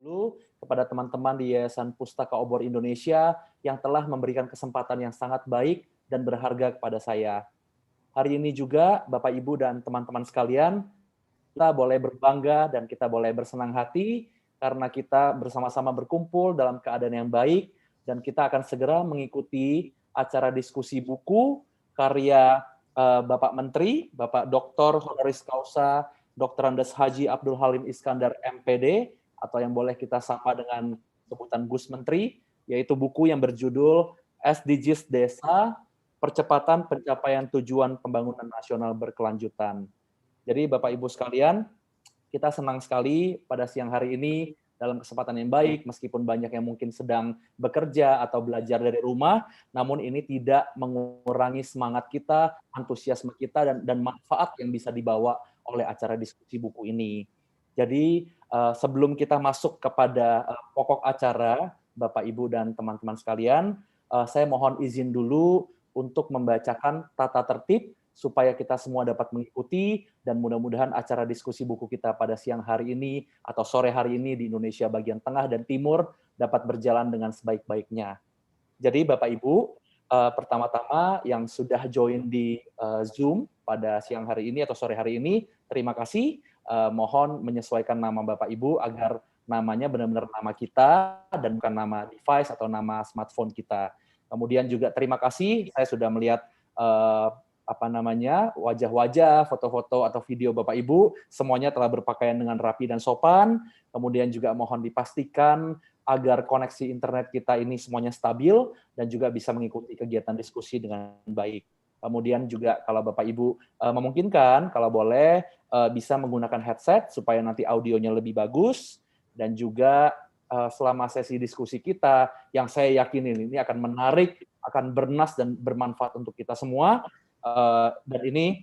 dulu kepada teman-teman di Yayasan Pustaka Obor Indonesia yang telah memberikan kesempatan yang sangat baik dan berharga kepada saya. Hari ini juga Bapak, Ibu, dan teman-teman sekalian, kita boleh berbangga dan kita boleh bersenang hati karena kita bersama-sama berkumpul dalam keadaan yang baik dan kita akan segera mengikuti acara diskusi buku karya Bapak Menteri, Bapak Dr. Honoris Causa Dr. Andes Haji Abdul Halim Iskandar MPD, atau yang boleh kita sapa dengan sebutan Gus Menteri, yaitu buku yang berjudul SDGs Desa, Percepatan Pencapaian Tujuan Pembangunan Nasional Berkelanjutan. Jadi Bapak Ibu sekalian, kita senang sekali pada siang hari ini dalam kesempatan yang baik, meskipun banyak yang mungkin sedang bekerja atau belajar dari rumah, namun ini tidak mengurangi semangat kita, antusiasme kita, dan manfaat yang bisa dibawa oleh acara diskusi buku ini. Jadi sebelum kita masuk kepada pokok acara, Bapak, Ibu, dan teman-teman sekalian, saya mohon izin dulu untuk membacakan tata tertib supaya kita semua dapat mengikuti dan mudah-mudahan acara diskusi buku kita pada siang hari ini atau sore hari ini di Indonesia bagian tengah dan timur dapat berjalan dengan sebaik-baiknya. Jadi Bapak Ibu, pertama-tama yang sudah join di Zoom pada siang hari ini atau sore hari ini, terima kasih. Mohon menyesuaikan nama Bapak Ibu agar namanya benar-benar nama kita dan bukan nama device atau nama smartphone kita. Kemudian juga terima kasih, saya sudah melihat wajah-wajah, foto-foto atau video Bapak Ibu, semuanya telah berpakaian dengan rapi dan sopan. Kemudian juga mohon dipastikan agar koneksi internet kita ini semuanya stabil dan juga bisa mengikuti kegiatan diskusi dengan baik. Kemudian juga kalau Bapak Ibu memungkinkan, kalau boleh bisa menggunakan headset supaya nanti audionya lebih bagus, dan juga selama sesi diskusi kita yang saya yakin ini akan menarik, akan bernas dan bermanfaat untuk kita semua, dan ini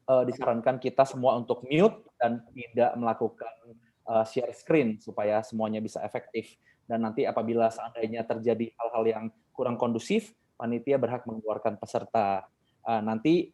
disarankan kita semua untuk mute dan tidak melakukan share screen supaya semuanya bisa efektif. Dan nanti apabila seandainya terjadi hal-hal yang kurang kondusif, panitia berhak mengeluarkan peserta. Nanti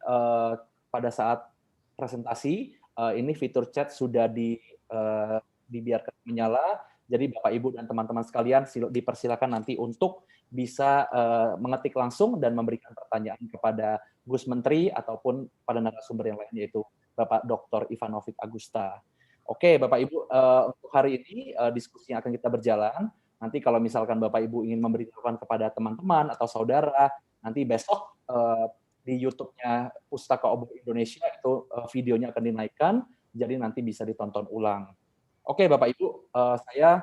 pada saat presentasi, ini fitur chat sudah dibiarkan menyala, jadi Bapak, Ibu, dan teman-teman sekalian dipersilakan nanti untuk bisa mengetik langsung dan memberikan pertanyaan kepada Gus Menteri ataupun pada narasumber yang lain, yaitu Bapak Dr. Ivanovic Agusta. Oke, Bapak Ibu, untuk hari ini diskusi yang akan kita berjalan. Nanti kalau misalkan Bapak Ibu ingin memberitahukan kepada teman-teman atau saudara, nanti besok di YouTube-nya Pustaka Obor Indonesia itu videonya akan dinaikkan, jadi nanti bisa ditonton ulang. Oke, Bapak Ibu, saya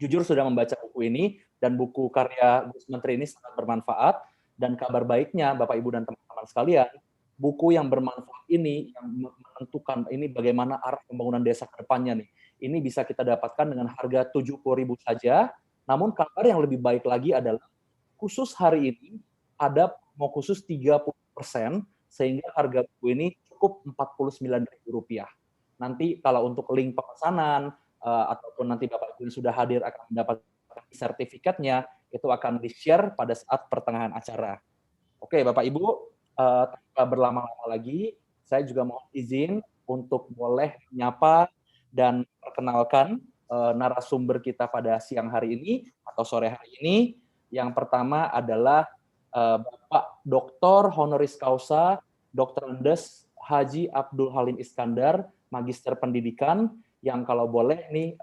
jujur sudah membaca buku ini dan buku karya Gus Menteri ini sangat bermanfaat. Dan kabar baiknya, Bapak, Ibu, dan teman-teman sekalian, buku yang bermanfaat ini, yang menentukan ini bagaimana arah pembangunan desa ke depannya nih, ini bisa kita dapatkan dengan harga 70.000 saja. Namun kabar yang lebih baik lagi adalah khusus hari ini ada promo khusus 30%, sehingga harga buku ini cukup Rp49.000. Nanti kalau untuk link pemesanan ataupun nanti Bapak Ibu yang sudah hadir akan mendapatkan sertifikatnya, itu akan di-share pada saat pertengahan acara. Oke, Bapak Ibu, tanpa berlama-lama lagi, saya juga mohon izin untuk boleh menyapa dan perkenalkan narasumber kita pada siang hari ini atau sore hari ini. Yang pertama adalah Bapak Dr. Honoris Causa Dr. Andes Haji Abdul Halim Iskandar, Magister Pendidikan, yang kalau boleh nih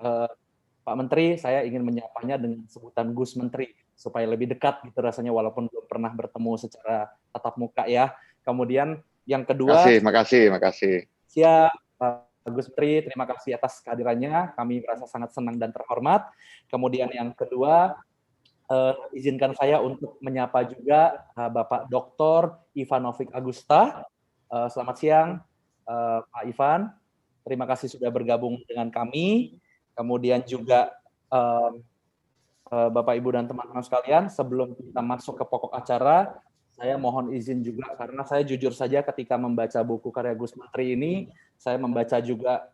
Pak Menteri, saya ingin menyapanya dengan sebutan Gus Menteri, supaya lebih dekat gitu rasanya, walaupun belum pernah bertemu secara tatap muka ya. Kemudian yang kedua, makasih. Siap, Pak Gus Menteri, terima kasih atas kehadirannya, kami merasa sangat senang dan terhormat. Kemudian yang kedua, izinkan saya untuk menyapa juga Bapak Dr. Ivanovic Agusta. Selamat siang, Pak Ivan. Terima kasih sudah bergabung dengan kami. Kemudian juga Bapak, Ibu, dan teman-teman sekalian, sebelum kita masuk ke pokok acara, saya mohon izin juga, karena saya jujur saja ketika membaca buku karya Gus Menteri ini, saya membaca juga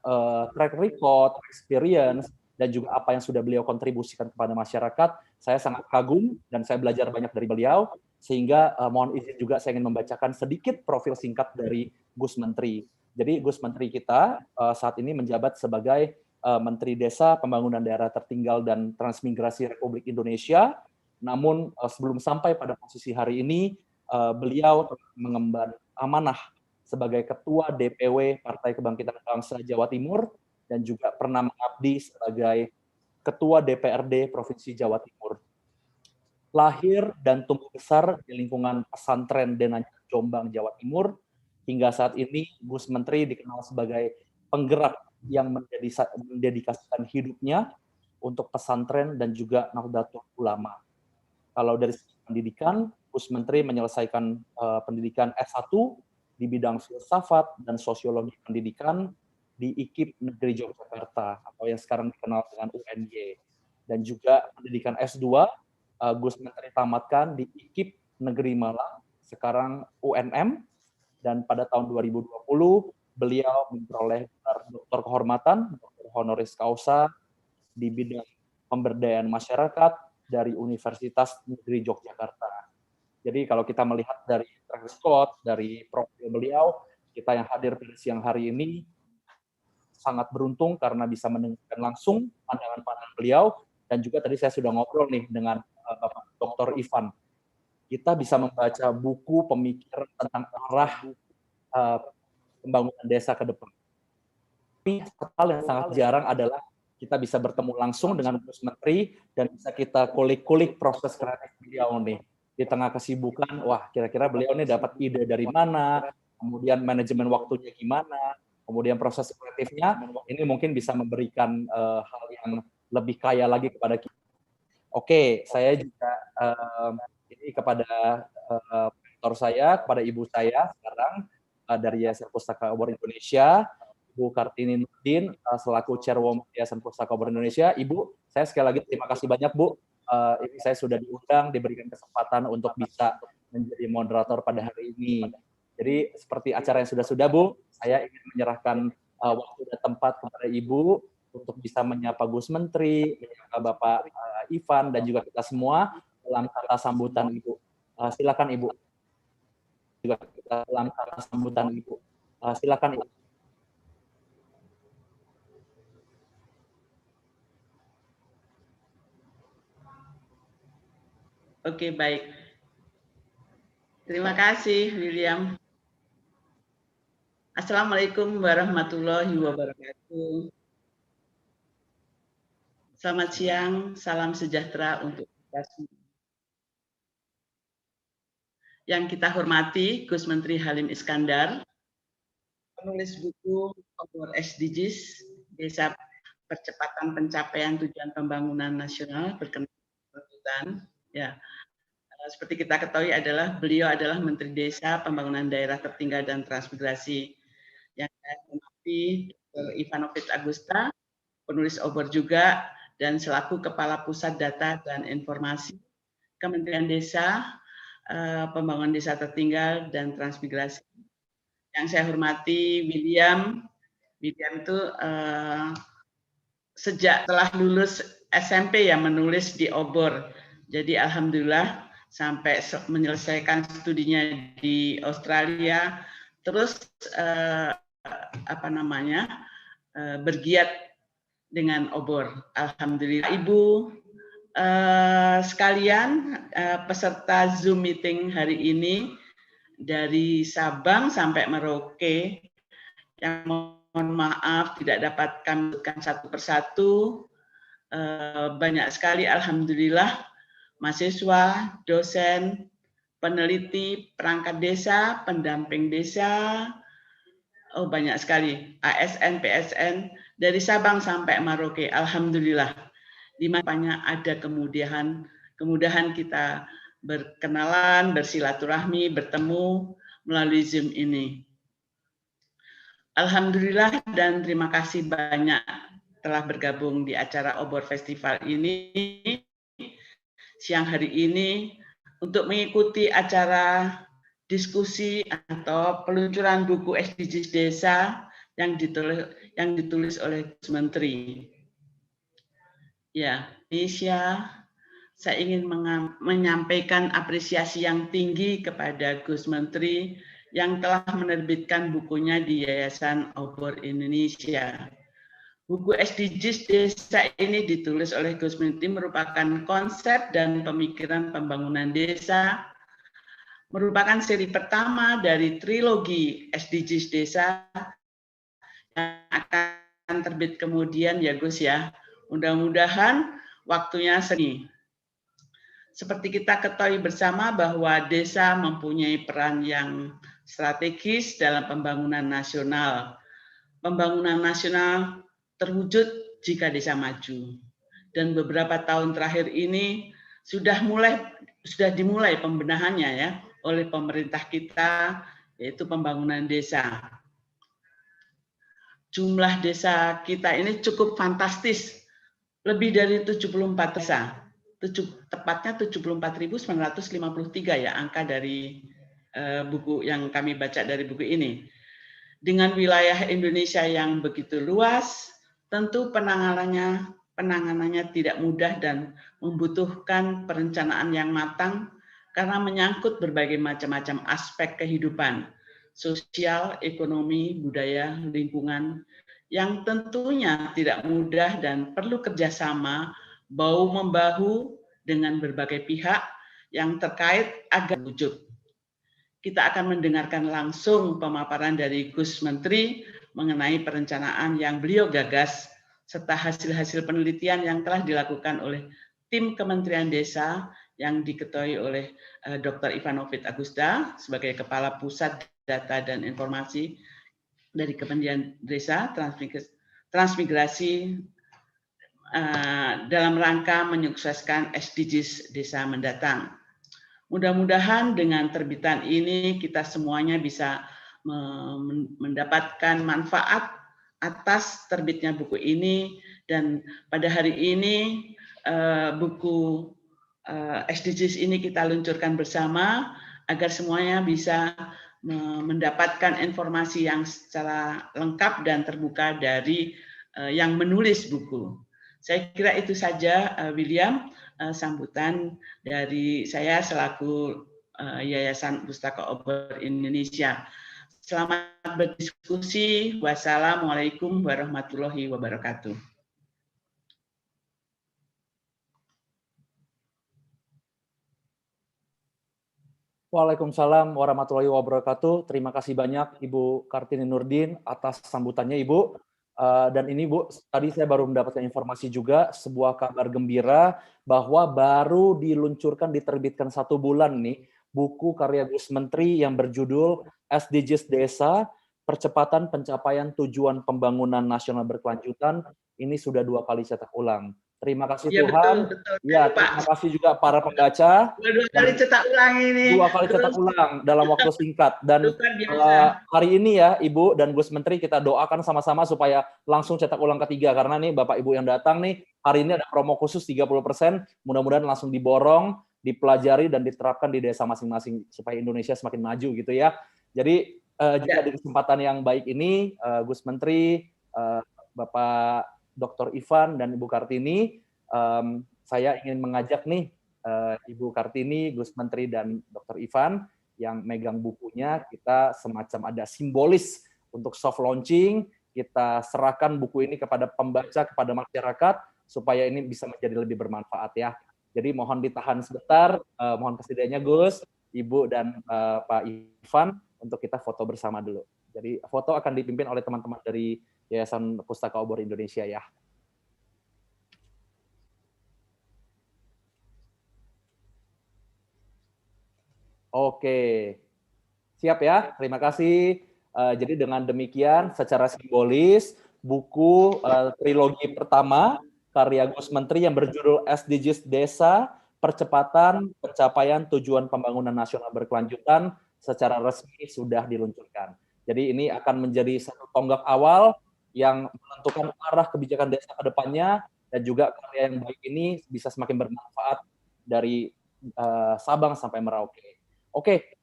track record, experience, dan juga apa yang sudah beliau kontribusikan kepada masyarakat. Saya sangat kagum dan saya belajar banyak dari beliau, sehingga mohon izin juga saya ingin membacakan sedikit profil singkat dari Gus Menteri. Jadi Gus Menteri kita saat ini menjabat sebagai Menteri Desa, Pembangunan Daerah Tertinggal dan Transmigrasi Republik Indonesia. Namun sebelum sampai pada posisi hari ini, beliau mengemban amanah sebagai Ketua DPW Partai Kebangkitan Bangsa Jawa Timur dan juga pernah mengabdi sebagai Ketua DPRD Provinsi Jawa Timur. Lahir dan tumbuh besar di lingkungan pesantren Denanyar Jombang, Jawa Timur, hingga saat ini Gus Menteri dikenal sebagai penggerak yang mendedikasikan hidupnya untuk pesantren dan juga Nahdlatul Ulama. Kalau dari segi pendidikan, Gus Menteri menyelesaikan pendidikan S1 di bidang filsafat dan sosiologi pendidikan di IKIP Negeri Yogyakarta atau yang sekarang dikenal dengan UNY. Dan juga pendidikan S2 Gus Menteri tamatkan di IKIP Negeri Malang, sekarang UNM, dan pada tahun 2020 beliau memperoleh gelar doktor kehormatan, doktor honoris causa di bidang pemberdayaan masyarakat dari Universitas Negeri Yogyakarta. Jadi kalau kita melihat dari track record, dari profil beliau, kita yang hadir pada siang hari ini sangat beruntung karena bisa mendengarkan langsung pandangan-pandangan beliau, dan juga tadi saya sudah ngobrol nih dengan Bapak Dr. Ivan. Kita bisa membaca buku pemikiran tentang arah pembangunan desa ke depan. Tapi hal yang sangat jarang adalah kita bisa bertemu langsung dengan Gus Menteri dan bisa kita kulik-kulik proses kreatif beliau nih. Di tengah kesibukan, wah kira-kira beliau ini dapat ide dari mana, kemudian manajemen waktunya gimana, kemudian proses kreatifnya, ini mungkin bisa memberikan hal yang lebih kaya lagi kepada kita. Oke, saya juga ini kepada mentor saya, kepada ibu saya sekarang dari Yayasan Pustaka Obor Indonesia, Bu Kartini Nurdin, selaku Chairwoman Yayasan Pustaka Obor Indonesia. Ibu, saya sekali lagi terima kasih banyak, Bu. Ini saya sudah diundang, diberikan kesempatan untuk bisa menjadi moderator pada hari ini. Jadi seperti acara yang sudah-sudah, Bu, saya ingin menyerahkan waktu dan tempat kepada Ibu untuk bisa menyapa Gus Menteri, menyapa Bapak Ivan, dan juga kita semua dalam kata sambutan Ibu. Silakan Ibu. Juga kita dalam kata sambutan Ibu. Silakan Ibu. Oke, baik. Terima kasih, William. Assalamualaikum warahmatullahi wabarakatuh. Selamat siang, salam sejahtera untuk kita semua. Yang kita hormati, Gus Menteri Halim Iskandar, penulis buku Obor SDGs, Desa Percepatan Pencapaian Tujuan Pembangunan Nasional berkelanjutan. Ya, seperti kita ketahui beliau adalah Menteri Desa, Pembangunan Daerah Tertinggal dan Transmigrasi. Yang saya hormati Dr. Ivanovic Agusta, penulis Obor juga, dan selaku Kepala Pusat Data dan Informasi Kementerian Desa, Pembangunan Desa Tertinggal dan Transmigrasi. Yang saya hormati William itu sejak telah lulus SMP ya menulis di Obor. Jadi alhamdulillah sampai menyelesaikan studinya di Australia, terus bergiat dengan Obor. Alhamdulillah. Ibu sekalian, peserta Zoom meeting hari ini dari Sabang sampai Merauke, yang mohon maaf tidak dapat kami sebutkan satu persatu, banyak sekali alhamdulillah mahasiswa, dosen, peneliti, perangkat desa, pendamping desa, banyak sekali, ASN, PSN, dari Sabang sampai Merauke, alhamdulillah. Di mana ada kemudahan kita berkenalan, bersilaturahmi, bertemu melalui Zoom ini. Alhamdulillah dan terima kasih banyak telah bergabung di acara Obor Festival ini siang hari ini untuk mengikuti acara diskusi atau peluncuran buku SDGs Desa yang ditulis oleh Gus Menteri. Ya, Indonesia, saya ingin menyampaikan apresiasi yang tinggi kepada Gus Menteri yang telah menerbitkan bukunya di Yayasan Obor Indonesia. Buku SDGs Desa ini ditulis oleh Gus Menteri merupakan konsep dan pemikiran pembangunan desa, merupakan seri pertama dari trilogi SDGs Desa yang akan terbit kemudian ya Gus ya. Mudah-mudahan waktunya seni. Seperti kita ketahui bersama bahwa desa mempunyai peran yang strategis dalam pembangunan nasional. Pembangunan nasional terwujud jika desa maju. Dan beberapa tahun terakhir ini sudah dimulai pembenahannya ya oleh pemerintah kita, yaitu pembangunan desa. Jumlah desa kita ini cukup fantastis, lebih dari 74 desa, tepatnya 74.953 ya angka dari buku yang kami baca dari buku ini. Dengan wilayah Indonesia yang begitu luas, tentu penanganannya tidak mudah dan membutuhkan perencanaan yang matang karena menyangkut berbagai macam-macam aspek kehidupan, sosial, ekonomi, budaya, lingkungan, yang tentunya tidak mudah dan perlu kerjasama bahu-membahu dengan berbagai pihak yang terkait agar wujud. Kita akan mendengarkan langsung pemaparan dari Gus Menteri mengenai perencanaan yang beliau gagas serta hasil-hasil penelitian yang telah dilakukan oleh tim Kementerian Desa yang diketuai oleh Dr. Ivanovic Agusta sebagai Kepala Pusat Data dan Informasi dari Kementerian Desa Transmigrasi dalam rangka menyukseskan SDGs Desa mendatang. Mudah-mudahan dengan terbitan ini kita semuanya bisa mendapatkan manfaat atas terbitnya buku ini, dan pada hari ini buku SDGs ini kita luncurkan bersama agar semuanya bisa mendapatkan informasi yang secara lengkap dan terbuka dari yang menulis buku. Saya kira itu saja, William, sambutan dari saya selaku Yayasan Pustaka Obor Indonesia. Selamat berdiskusi. Wassalamualaikum warahmatullahi wabarakatuh. Waalaikumsalam warahmatullahi wabarakatuh. Terima kasih banyak Ibu Kartini Nurdin atas sambutannya Ibu. Dan ini Bu, tadi saya baru mendapatkan informasi juga, sebuah kabar gembira bahwa baru diluncurkan, diterbitkan 1 bulan nih, buku karya Gus Menteri yang berjudul SDGs Desa, Percepatan Pencapaian Tujuan Pembangunan Nasional Berkelanjutan. Ini sudah 2 kali cetak ulang. Terima kasih Ya, Tuhan. Betul. Ya, terima kasih juga para pembaca. 2 kali cetak ulang ini. 2 kali cetak ulang dalam waktu singkat. Dan hari ini ya Ibu dan Gus Menteri kita doakan sama-sama supaya langsung cetak ulang ketiga, karena nih Bapak Ibu yang datang nih hari ini ada promo khusus 30%, mudah-mudahan langsung diborong, dipelajari dan diterapkan di desa masing-masing supaya Indonesia semakin maju gitu ya. Jadi jika di kesempatan yang baik ini Gus Menteri, Bapak Dr. Ivan dan Ibu Kartini, saya ingin mengajak nih Ibu Kartini, Gus Menteri, dan Dr. Ivan yang megang bukunya, kita semacam ada simbolis untuk soft launching, kita serahkan buku ini kepada pembaca, kepada masyarakat, supaya ini bisa menjadi lebih bermanfaat ya. Jadi mohon ditahan sebentar, mohon kesediaannya Gus, Ibu, dan Pak Ivan, untuk kita foto bersama dulu. Jadi foto akan dipimpin oleh teman-teman dari Yayasan Pustaka Obor Indonesia ya. Oke, siap ya, terima kasih. Jadi dengan demikian, secara simbolis, buku trilogi pertama, karya Gus Menteri yang berjudul SDGs Desa, Percepatan Pencapaian Tujuan Pembangunan Nasional Berkelanjutan, secara resmi sudah diluncurkan. Jadi ini akan menjadi satu tonggak awal yang menentukan arah kebijakan desa ke depannya, dan juga karya yang baik ini bisa semakin bermanfaat dari Sabang sampai Merauke. Oke,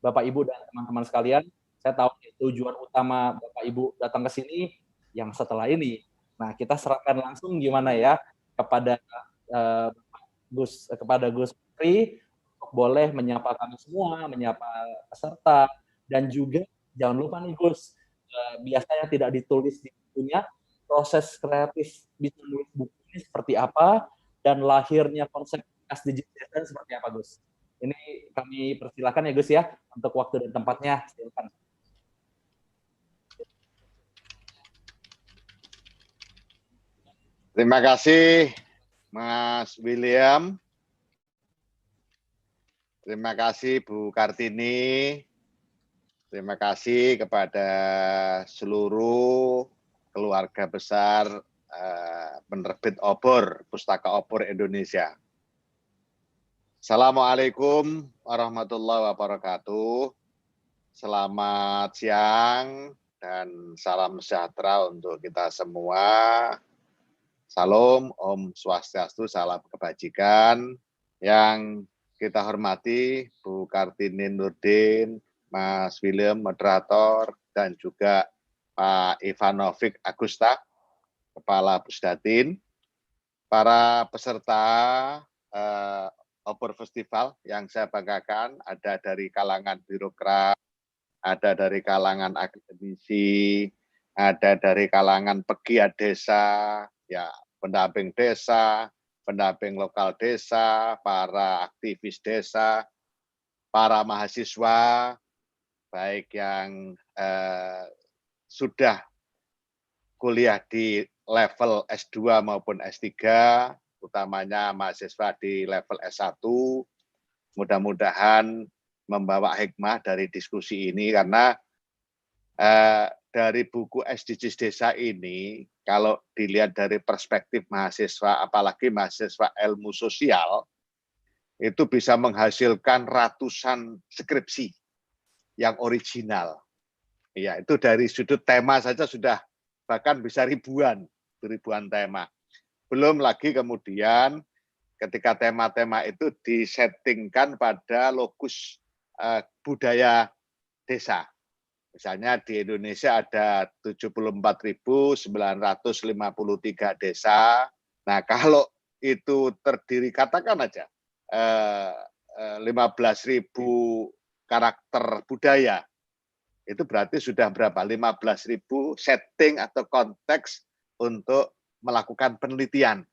Bapak Ibu dan teman-teman sekalian, saya tahu tujuan utama Bapak Ibu datang ke sini yang setelah ini. Nah, kita serahkan langsung gimana ya kepada Gus Menteri, boleh menyapa kami semua, menyapa peserta, dan juga jangan lupa nih Gus, biasanya tidak ditulis di bukunya, proses kreatif bisa menulis buku ini seperti apa, dan lahirnya konsep SDGs Desa seperti apa, Gus? Ini kami persilakan ya, Gus ya, untuk waktu dan tempatnya. Silakan. Terima kasih, Mas William. Terima kasih, Bu Kartini. Terima kasih kepada seluruh keluarga besar penerbit Obor, Pustaka Obor Indonesia. Assalamualaikum warahmatullahi wabarakatuh. Selamat siang dan salam sejahtera untuk kita semua. Salam, Om Swastiastu, salam kebajikan. Yang kita hormati Bu Kartini Nurdin, Mas William, moderator, dan juga Pak Ivanovic Agusta, Kepala Pusdatin, para peserta Obor Festival yang saya banggakan, ada dari kalangan birokrat, ada dari kalangan akademisi, ada dari kalangan pegiat desa, ya pendamping desa, pendamping lokal desa, para aktivis desa, para mahasiswa, baik yang sudah kuliah di level S2 maupun S3, utamanya mahasiswa di level S1, mudah-mudahan membawa hikmah dari diskusi ini, karena dari buku SDGs Desa ini, kalau dilihat dari perspektif mahasiswa, apalagi mahasiswa ilmu sosial, itu bisa menghasilkan ratusan skripsi yang original. Ya, itu dari sudut tema saja sudah bahkan bisa ribuan tema. Belum lagi kemudian ketika tema-tema itu disettingkan pada lokus budaya desa. Misalnya di Indonesia ada 74.953 desa. Nah, kalau itu terdiri, katakan aja 15.000 karakter budaya, itu berarti sudah berapa? 15.000 setting atau konteks untuk melakukan penelitian.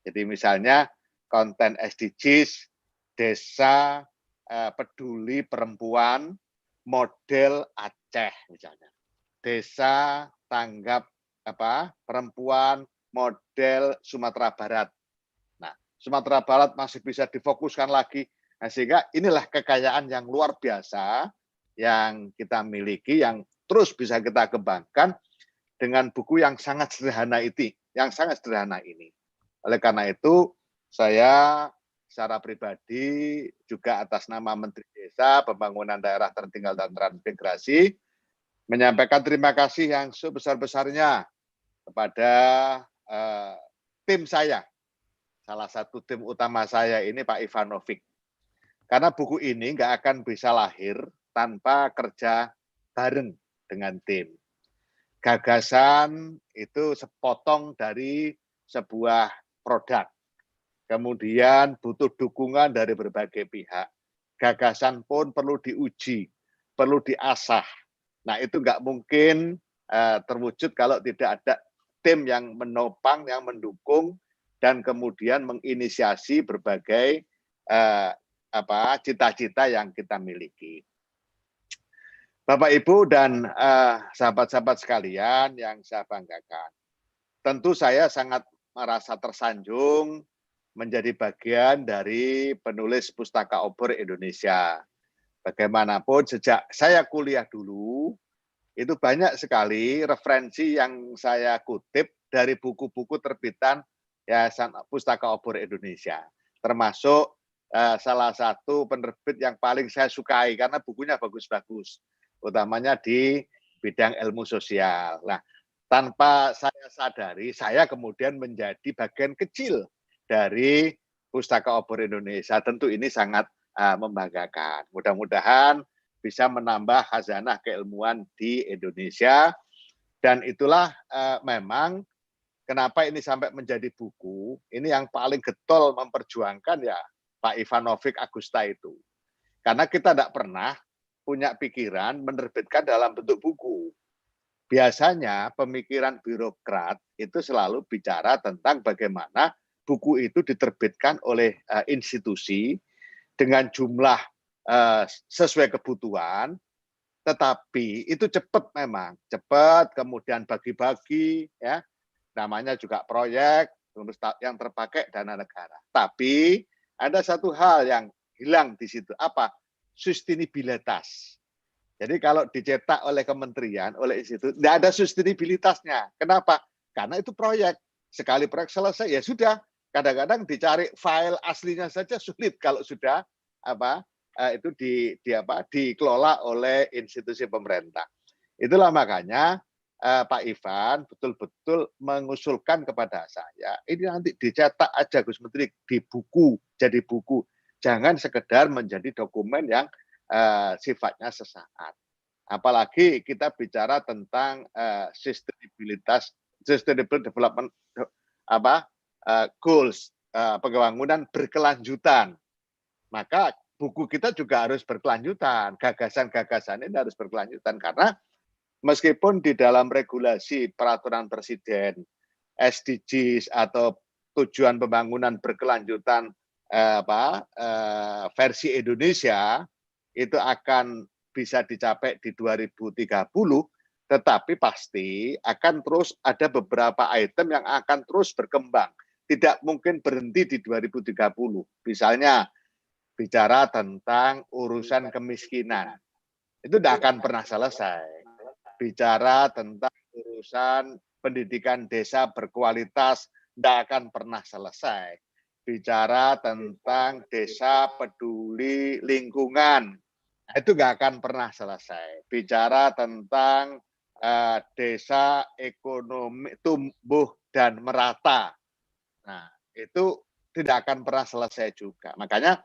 Jadi misalnya konten SDGs, desa, peduli perempuan, model Aceh misalnya. Desa tanggap perempuan, model Sumatera Barat. Nah, Sumatera Barat masih bisa difokuskan lagi. Nah, sehingga inilah kekayaan yang luar biasa yang kita miliki, yang terus bisa kita kembangkan dengan buku yang sangat sederhana ini. Oleh karena itu, saya secara pribadi juga atas nama Menteri Desa, Pembangunan Daerah Tertinggal dan Transmigrasi menyampaikan terima kasih yang sebesar-besarnya kepada tim saya, salah satu tim utama saya ini Pak Ivanovic. Karena buku ini nggak akan bisa lahir tanpa kerja bareng dengan tim. Gagasan itu sepotong dari sebuah produk. Kemudian butuh dukungan dari berbagai pihak. Gagasan pun perlu diuji, perlu diasah. Nah, itu nggak mungkin terwujud kalau tidak ada tim yang menopang, yang mendukung, dan kemudian menginisiasi berbagai cita-cita yang kita miliki. Bapak, Ibu, dan sahabat-sahabat sekalian yang saya banggakan, tentu saya sangat merasa tersanjung menjadi bagian dari penulis Pustaka Obor Indonesia. Bagaimanapun sejak saya kuliah dulu, itu banyak sekali referensi yang saya kutip dari buku-buku terbitan Yayasan Pustaka Obor Indonesia. Termasuk salah satu penerbit yang paling saya sukai karena bukunya bagus-bagus, utamanya di bidang ilmu sosial. Nah, tanpa saya sadari, saya kemudian menjadi bagian kecil dari Pustaka Obor Indonesia. Tentu ini sangat membanggakan. Mudah-mudahan bisa menambah khazanah keilmuan di Indonesia. Dan itulah memang kenapa ini sampai menjadi buku. Ini yang paling getol memperjuangkan ya Pak Ivanovic Agusta itu. Karena kita tidak pernah punya pikiran menerbitkan dalam bentuk buku. biasanya pemikiran birokrat itu selalu bicara tentang bagaimana buku itu diterbitkan oleh institusi dengan jumlah sesuai kebutuhan, tetapi itu cepat memang, cepat, kemudian bagi-bagi, ya, namanya juga proyek, yang terpakai dana negara. Tapi ada satu hal yang hilang di situ, apa? Sustainabilitas. Jadi kalau dicetak oleh kementerian, oleh institut, tidak ada sustainabilitasnya. Kenapa? Karena itu proyek. Sekali proyek selesai, ya sudah. Kadang-kadang dicari file aslinya saja sulit kalau sudah itu dikelola oleh institusi pemerintah. Itulah makanya Pak Ivan betul-betul mengusulkan kepada saya, ini nanti dicetak aja Gus Menteri di buku, jadi buku. Jangan sekedar menjadi dokumen yang sifatnya sesaat. Apalagi kita bicara tentang sustainable development goals, pembangunan berkelanjutan. Maka buku kita juga harus berkelanjutan, gagasan-gagasan ini harus berkelanjutan, karena meskipun di dalam regulasi peraturan presiden SDGs atau tujuan pembangunan berkelanjutan versi Indonesia itu akan bisa dicapai di 2030, tetapi pasti akan terus ada beberapa item yang akan terus berkembang, tidak mungkin berhenti di 2030. Misalnya bicara tentang urusan kemiskinan, itu tidak akan pernah selesai. Bicara tentang urusan pendidikan desa berkualitas, tidak akan pernah selesai. Bicara tentang desa peduli lingkungan, itu nggak akan pernah selesai. Bicara tentang desa ekonomi tumbuh dan merata, nah itu tidak akan pernah selesai juga. Makanya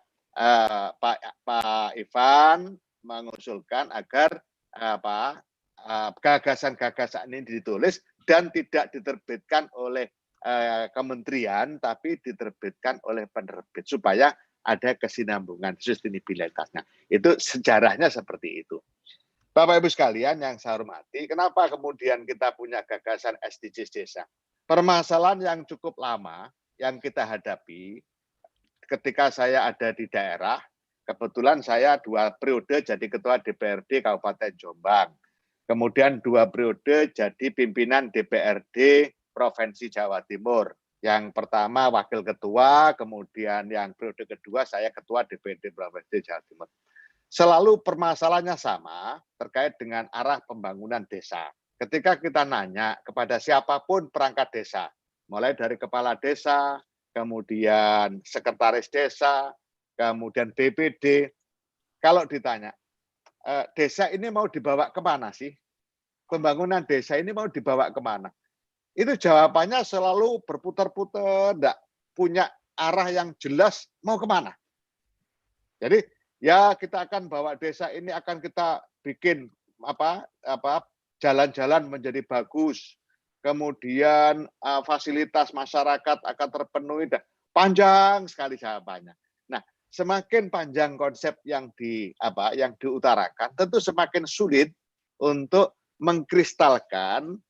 Pak Ivan mengusulkan agar gagasan-gagasan ini ditulis dan tidak diterbitkan oleh kementerian, tapi diterbitkan oleh penerbit supaya ada kesinambungan sustainabilitasnya. Itu sejarahnya seperti itu. Bapak Ibu sekalian yang saya hormati, kenapa kemudian kita punya gagasan SDGs desa? Permasalahan yang cukup lama yang kita hadapi ketika saya ada di daerah, kebetulan saya 2 periode jadi Ketua DPRD Kabupaten Jombang. Kemudian 2 periode jadi pimpinan DPRD Provinsi Jawa Timur. Yang pertama Wakil Ketua, kemudian yang periode kedua saya Ketua DPRD Provinsi Jawa Timur. Selalu permasalahannya sama terkait dengan arah pembangunan desa. Ketika kita nanya kepada siapapun perangkat desa, mulai dari kepala desa, kemudian sekretaris desa, kemudian BPD, kalau ditanya, desa ini mau dibawa kemana sih? Pembangunan desa ini mau dibawa kemana? Itu jawabannya selalu berputar-putar, enggak punya arah yang jelas mau kemana. Jadi ya kita akan bawa desa ini, akan kita bikin jalan-jalan menjadi bagus, kemudian fasilitas masyarakat akan terpenuhi, dan panjang sekali jawabannya. Nah, semakin panjang konsep yang diutarakan, tentu semakin sulit untuk mengkristalkan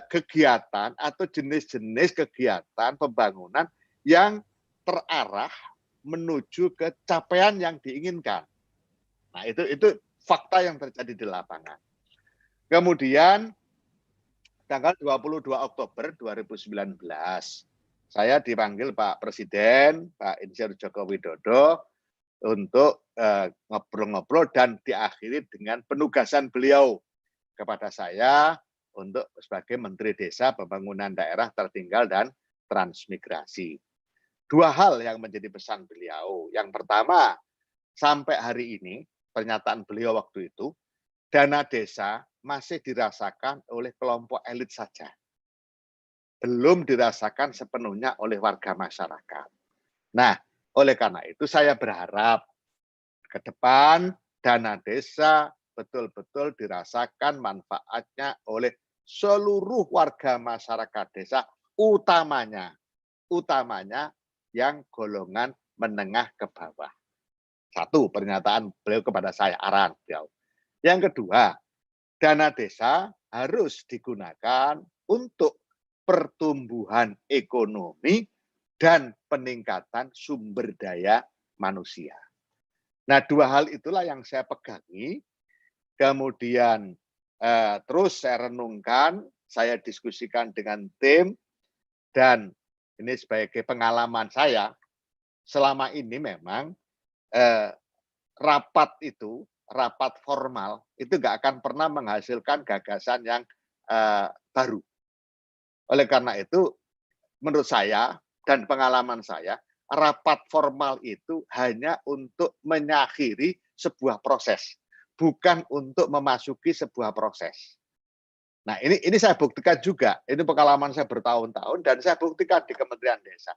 kegiatan atau jenis-jenis kegiatan pembangunan yang terarah menuju ke capaian yang diinginkan. Nah, itu fakta yang terjadi di lapangan. Kemudian tanggal 22 Oktober 2019, saya dipanggil Pak Presiden, Pak Insinyur Joko Widodo, untuk ngobrol-ngobrol dan diakhiri dengan penugasan beliau kepada saya untuk sebagai Menteri Desa, Pembangunan Daerah Tertinggal dan Transmigrasi. 2 hal yang menjadi pesan beliau. Yang pertama, sampai hari ini, pernyataan beliau waktu itu, dana desa masih dirasakan oleh kelompok elit saja. Belum dirasakan sepenuhnya oleh warga masyarakat. Nah, oleh karena itu saya berharap ke depan dana desa betul-betul dirasakan manfaatnya oleh seluruh warga masyarakat desa, utamanya yang golongan menengah ke bawah. 1 pernyataan beliau kepada saya, arahan beliau. Yang kedua, dana desa harus digunakan untuk pertumbuhan ekonomi dan peningkatan sumber daya manusia. Nah, dua hal itulah yang saya pegangi, kemudian terus saya renungkan, saya diskusikan dengan tim, dan ini sebagai pengalaman saya, selama ini memang rapat formal itu nggak akan pernah menghasilkan gagasan yang baru. Oleh karena itu, menurut saya dan pengalaman saya, rapat formal itu hanya untuk mengakhiri sebuah proses, bukan untuk memasuki sebuah proses. Nah, ini saya buktikan juga, ini pengalaman saya bertahun-tahun, dan saya buktikan di Kementerian Desa.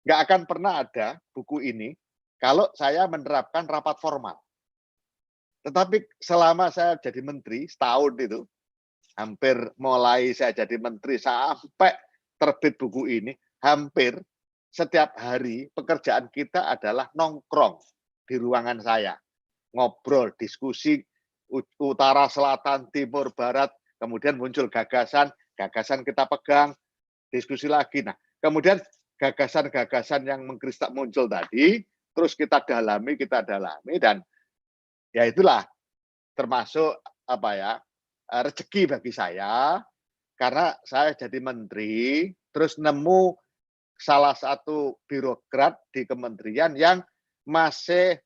Nggak akan pernah ada buku ini kalau saya menerapkan rapat formal. Tetapi selama saya jadi menteri, setahun itu, hampir mulai saya jadi menteri sampai terbit buku ini, hampir setiap hari pekerjaan kita adalah nongkrong di ruangan saya. Ngobrol, diskusi, utara, selatan, timur, barat, kemudian muncul gagasan kita pegang, diskusi lagi. Nah, kemudian gagasan-gagasan yang mengkristal muncul tadi, terus kita dalami, dan ya itulah termasuk rezeki bagi saya, karena saya jadi menteri, terus nemu salah satu birokrat di kementerian yang masih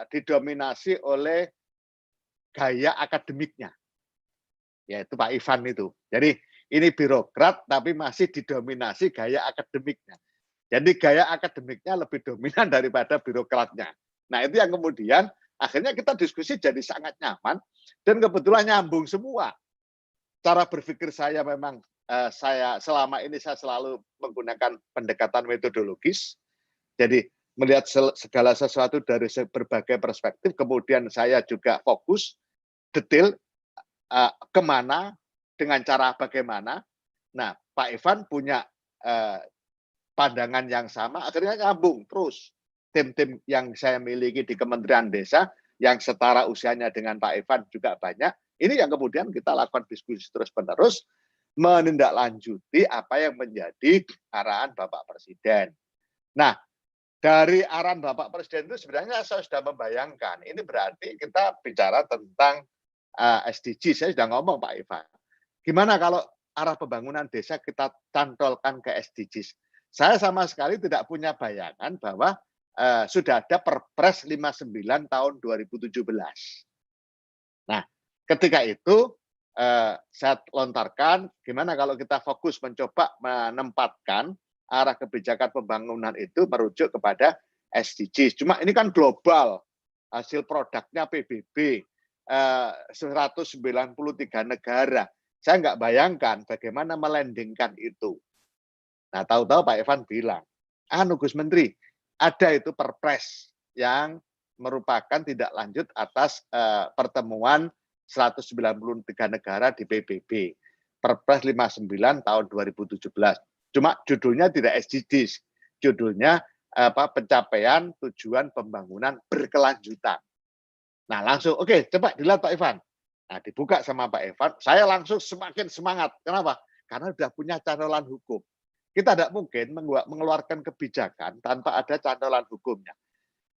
didominasi oleh gaya akademiknya, yaitu Pak Ivan itu. Jadi ini birokrat tapi masih didominasi gaya akademiknya. Jadi gaya akademiknya lebih dominan daripada birokratnya. Nah, itu yang kemudian akhirnya kita diskusi jadi sangat nyaman, dan kebetulan nyambung semua. Cara berpikir saya memang selama ini saya selalu menggunakan pendekatan metodologis. Jadi melihat segala sesuatu dari berbagai perspektif, kemudian saya juga fokus detail kemana, dengan cara bagaimana. Nah, Pak Ivan punya pandangan yang sama, akhirnya nyambung terus. Tim-tim yang saya miliki di Kementerian Desa, yang setara usianya dengan Pak Ivan juga banyak, ini yang kemudian kita lakukan diskusi terus-menerus, menindaklanjuti apa yang menjadi arahan Bapak Presiden. Nah, dari arahan Bapak Presiden itu sebenarnya saya sudah membayangkan, ini berarti kita bicara tentang SDGs, saya sudah ngomong Pak Ivan. Gimana kalau arah pembangunan desa kita cantolkan ke SDGs? Saya sama sekali tidak punya bayangan bahwa sudah ada Perpres 59 tahun 2017. Nah, ketika itu saya lontarkan, gimana kalau kita fokus mencoba menempatkan arah kebijakan pembangunan itu merujuk kepada SDGs. Cuma ini kan global, hasil produknya PBB, 193 negara. Saya nggak bayangkan bagaimana melandingkan itu. Nah, tahu-tahu Pak Ivan bilang, Gus Menteri, ada itu Perpres yang merupakan tindak lanjut atas pertemuan 193 negara di PBB. Perpres 59 tahun 2017. Cuma judulnya tidak SDGs, judulnya pencapaian tujuan pembangunan berkelanjutan. Nah, langsung oke, coba dilihat Pak Ivan. Nah, dibuka sama Pak Ivan, saya langsung semakin semangat. Kenapa? Karena sudah punya cantolan hukum. Kita tidak mungkin mengeluarkan kebijakan tanpa ada cantolan hukumnya.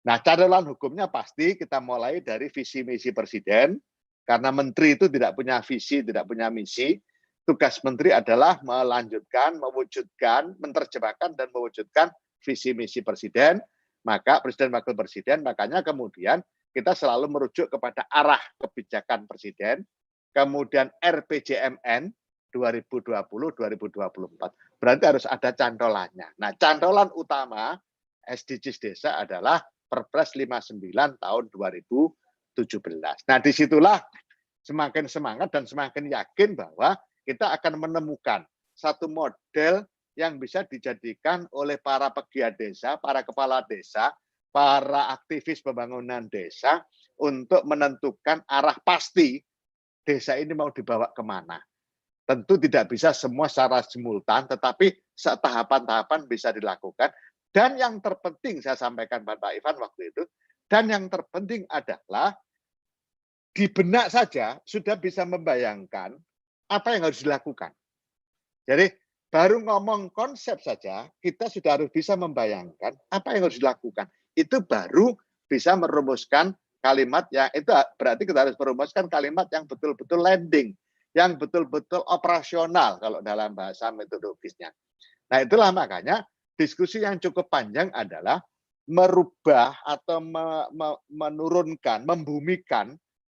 Nah, cantolan hukumnya pasti kita mulai dari visi misi presiden, karena menteri itu tidak punya visi, tidak punya misi. Tugas menteri adalah melanjutkan, mewujudkan, menerjemahkan, dan mewujudkan visi misi presiden. Maka presiden wakil presiden, makanya kemudian kita selalu merujuk kepada arah kebijakan presiden, kemudian RPJMN 2020-2024. Berarti harus ada cantolannya. Nah, cantolan utama SDGs desa adalah Perpres 59 tahun 2017. Nah, disitulah semakin semangat dan semakin yakin bahwa kita akan menemukan satu model yang bisa dijadikan oleh para pegiat desa, para kepala desa, para aktivis pembangunan desa untuk menentukan arah pasti desa ini mau dibawa kemana. Tentu tidak bisa semua secara simultan, tetapi tahapan-tahapan bisa dilakukan. Dan yang terpenting saya sampaikan Pak Ivan waktu itu, dan yang terpenting adalah di benak saja sudah bisa membayangkan apa yang harus dilakukan. Jadi baru ngomong konsep saja, kita sudah harus bisa membayangkan apa yang harus dilakukan. Itu baru bisa merumuskan kalimat yang, itu berarti kita harus merumuskan kalimat yang betul-betul landing, yang betul-betul operasional kalau dalam bahasa metodologisnya. Nah, itulah makanya diskusi yang cukup panjang adalah merubah atau menurunkan, membumikan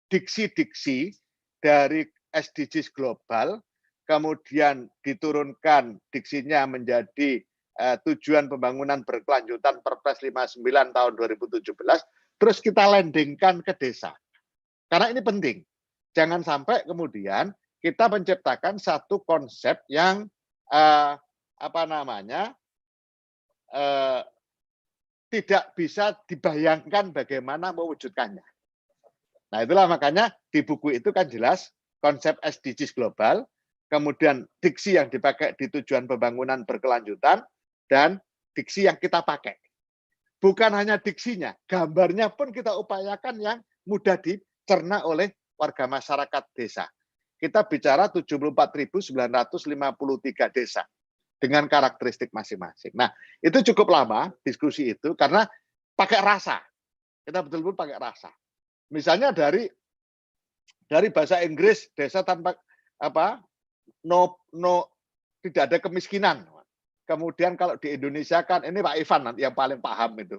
diksi-diksi dari SDGs global, kemudian diturunkan diksinya menjadi tujuan pembangunan berkelanjutan Perpres 59 tahun 2017, terus kita landingkan ke desa. Karena ini penting. Jangan sampai kemudian kita menciptakan satu konsep yang tidak bisa dibayangkan bagaimana mewujudkannya. Nah, itulah makanya di buku itu kan jelas konsep SDGs global, kemudian diksi yang dipakai di tujuan pembangunan berkelanjutan, dan diksi yang kita pakai. Bukan hanya diksinya, gambarnya pun kita upayakan yang mudah dicerna oleh warga masyarakat desa. Kita bicara 74.953 desa dengan karakteristik masing-masing. Nah, itu cukup lama diskusi itu karena pakai rasa. Kita betul-betul pakai rasa. Misalnya dari bahasa Inggris, desa tanpa tidak ada kemiskinan. Kemudian kalau di Indonesia kan, ini Pak Ivan nanti yang paling paham itu.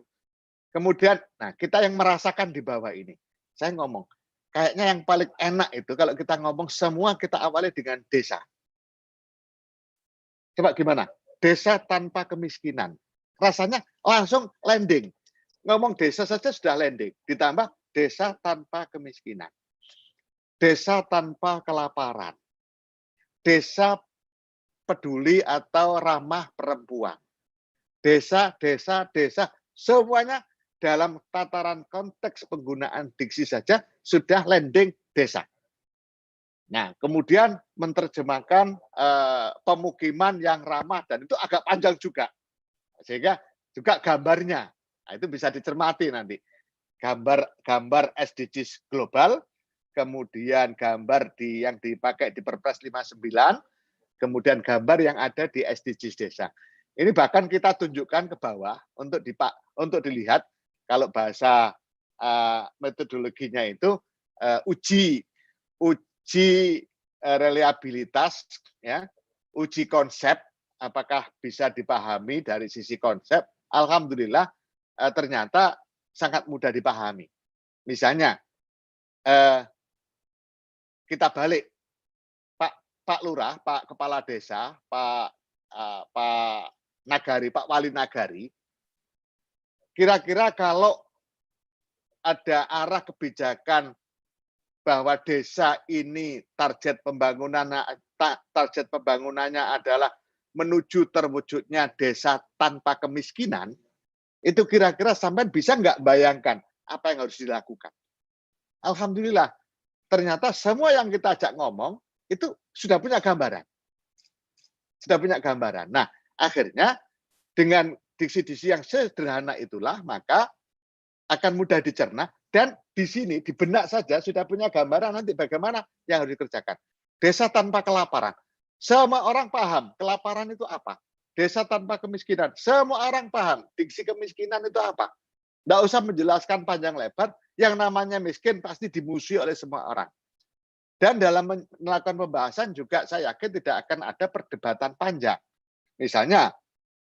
Kemudian, nah kita yang merasakan di bawah ini. Saya ngomong, kayaknya yang paling enak itu kalau kita ngomong semua kita awali dengan desa. Coba gimana? Desa tanpa kemiskinan. Rasanya langsung landing. Ngomong desa saja sudah landing. Ditambah desa tanpa kemiskinan. Desa tanpa kelaparan. Desa peduli atau ramah perempuan. Desa, semuanya dalam tataran konteks penggunaan diksi saja sudah landing desa. Nah, kemudian menerjemahkan pemukiman yang ramah, dan itu agak panjang juga. Sehingga juga gambarnya, nah, itu bisa dicermati nanti. Gambar SDGs global, kemudian gambar yang dipakai di Perpres 59, kemudian gambar yang ada di SDGs desa. Ini bahkan kita tunjukkan ke bawah untuk dilihat, kalau bahasa metodologinya itu uji reliabilitas, ya, uji konsep, apakah bisa dipahami dari sisi konsep. Alhamdulillah ternyata sangat mudah dipahami. Misalnya kita balik, Pak Lurah, Pak Kepala Desa, Pak Nagari, Pak Wali Nagari, kira-kira kalau ada arah kebijakan bahwa desa ini target pembangunannya adalah menuju terwujudnya desa tanpa kemiskinan, itu kira-kira sampai bisa nggak bayangkan apa yang harus dilakukan? Alhamdulillah, ternyata semua yang kita ajak ngomong itu sudah punya gambaran. Nah, akhirnya dengan diksi-diksi yang sederhana itulah, maka akan mudah dicerna, dan di sini di benak saja sudah punya gambaran nanti bagaimana yang harus dikerjakan. Desa tanpa kelaparan. Semua orang paham kelaparan itu apa. Desa tanpa kemiskinan. Semua orang paham diksi kemiskinan itu apa. Nggak usah menjelaskan panjang lebar, yang namanya miskin pasti dimusuhi oleh semua orang. Dan dalam melakukan pembahasan juga saya yakin tidak akan ada perdebatan panjang. Misalnya,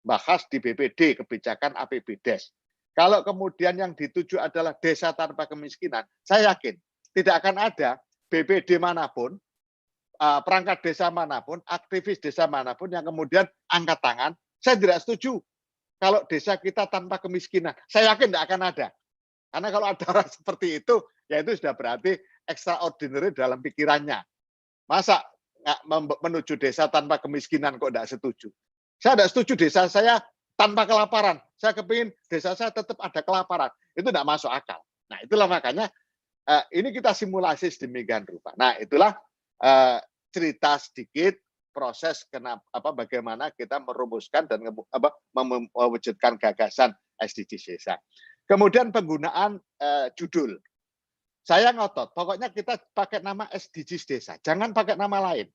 bahas di BPD, kebijakan APBDes. Kalau kemudian yang dituju adalah desa tanpa kemiskinan, saya yakin tidak akan ada BPD manapun, perangkat desa manapun, aktivis desa manapun yang kemudian angkat tangan, saya tidak setuju kalau desa kita tanpa kemiskinan. Saya yakin tidak akan ada. Karena kalau ada orang seperti itu, ya itu sudah berarti extraordinary dalam pikirannya. Masa menuju desa tanpa kemiskinan kok tidak setuju? Saya tidak setuju desa saya tanpa kelaparan. Saya kepingin desa saya tetap ada kelaparan. Itu tidak masuk akal. Nah, itulah makanya ini kita simulasi sedemikian rupa. Nah, itulah cerita sedikit proses bagaimana kita merumuskan dan mewujudkan gagasan SDGs desa. Kemudian penggunaan judul. Saya ngotot, pokoknya kita pakai nama SDGs desa, jangan pakai nama lain.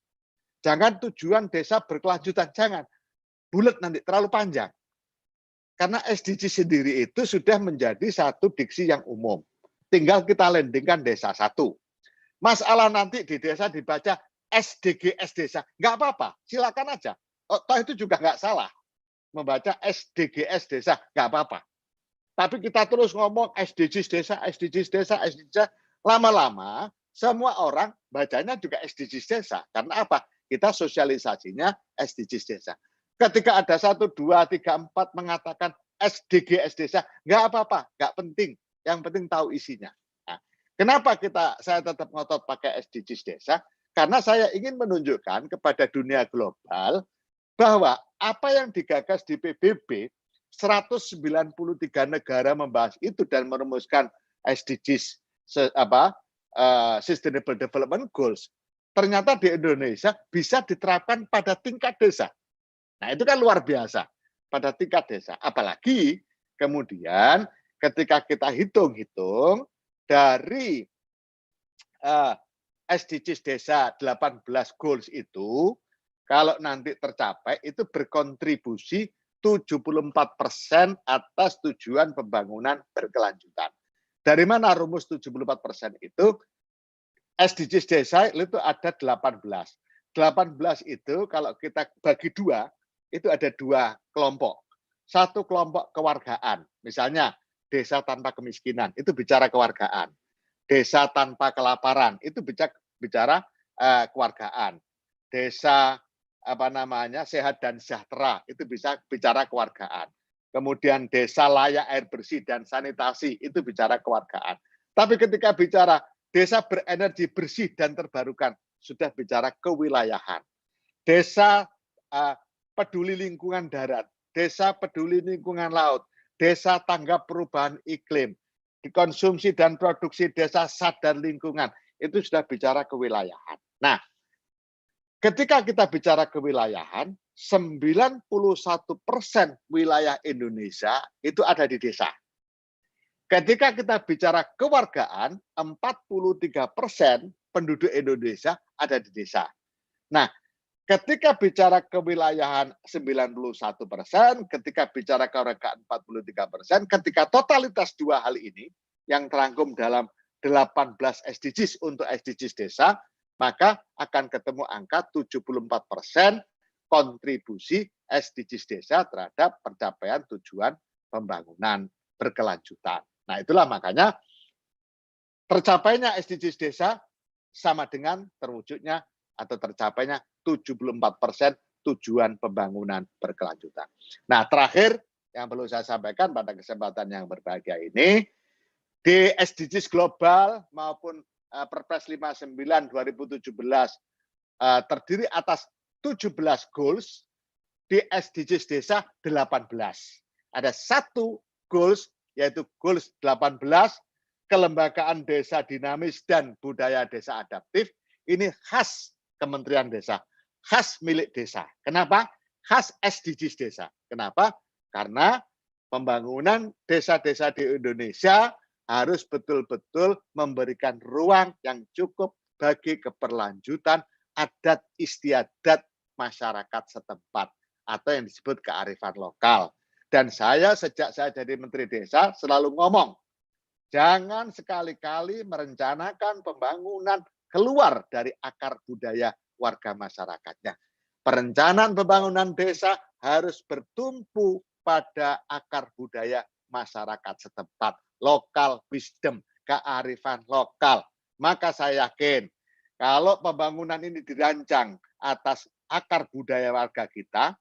Jangan tujuan desa berkelanjutan, jangan. Bulat nanti, terlalu panjang. Karena SDGs sendiri itu sudah menjadi satu diksi yang umum. Tinggal kita landingkan desa satu. Masalah nanti di desa dibaca SDGs desa, nggak apa-apa, silakan aja. Oh, toh itu juga nggak salah. Membaca SDGs desa, nggak apa-apa. Tapi kita terus ngomong SDGs desa, SDGs desa, SDGs desa. Lama-lama semua orang bacanya juga SDGs desa. Karena apa? Kita sosialisasinya SDGs desa. Ketika ada 1, 2, 3, 4 mengatakan SDGs desa, nggak apa-apa, nggak penting. Yang penting tahu isinya. Nah, kenapa saya tetap ngotot pakai SDGs desa? Karena saya ingin menunjukkan kepada dunia global bahwa apa yang digagas di PBB, 193 negara membahas itu dan merumuskan SDGs Sustainable Development Goals, ternyata di Indonesia bisa diterapkan pada tingkat desa. Nah, itu kan luar biasa pada tingkat desa. Apalagi kemudian ketika kita hitung-hitung dari SDGs desa 18 goals itu, kalau nanti tercapai itu berkontribusi 74% atas tujuan pembangunan berkelanjutan. Dari mana rumus 74% itu? SDGs desa itu ada 18. 18 itu kalau kita bagi dua, itu ada 2 kelompok. Satu kelompok kewargaan, misalnya desa tanpa kemiskinan, itu bicara kewargaan. Desa tanpa kelaparan, itu bicara kewargaan. Desa sehat dan sejahtera, itu bisa bicara kewargaan. Kemudian desa layak air bersih dan sanitasi, itu bicara kewargaan. Tapi ketika bicara desa berenergi bersih dan terbarukan, sudah bicara kewilayahan. Desa peduli lingkungan darat, desa peduli lingkungan laut, desa tanggap perubahan iklim, dikonsumsi dan produksi desa sadar lingkungan, itu sudah bicara kewilayahan. Nah, ketika kita bicara kewilayahan, 91% wilayah Indonesia itu ada di desa. Ketika kita bicara kewargaan, 43% penduduk Indonesia ada di desa. Nah, ketika bicara kewilayahan 91%, ketika bicara kewargaan 43%, ketika totalitas dua hal ini yang terangkum dalam 18 SDGs untuk SDGs desa, maka akan ketemu angka 74% kontribusi SDGs desa terhadap pencapaian tujuan pembangunan berkelanjutan. Nah, itulah makanya tercapainya SDGs desa sama dengan terwujudnya atau tercapainya 74% tujuan pembangunan berkelanjutan. Nah, terakhir yang perlu saya sampaikan pada kesempatan yang berbahagia ini, di SDGs global maupun Perpres 59 2017 terdiri atas 17 goals, di SDGs desa 18. Ada satu goals, yaitu goals 18, kelembagaan desa dinamis dan budaya desa adaptif. Ini khas Kementerian Desa, khas milik desa. Kenapa? Khas SDGs desa. Kenapa? Karena pembangunan desa-desa di Indonesia harus betul-betul memberikan ruang yang cukup bagi keberlanjutan adat istiadat masyarakat setempat atau yang disebut kearifan lokal. Dan saya sejak saya jadi Menteri Desa selalu ngomong, jangan sekali-kali merencanakan pembangunan keluar dari akar budaya warga masyarakatnya. Perencanaan pembangunan desa harus bertumpu pada akar budaya masyarakat setempat, lokal wisdom, kearifan lokal. Maka saya yakin kalau pembangunan ini dirancang atas akar budaya warga kita,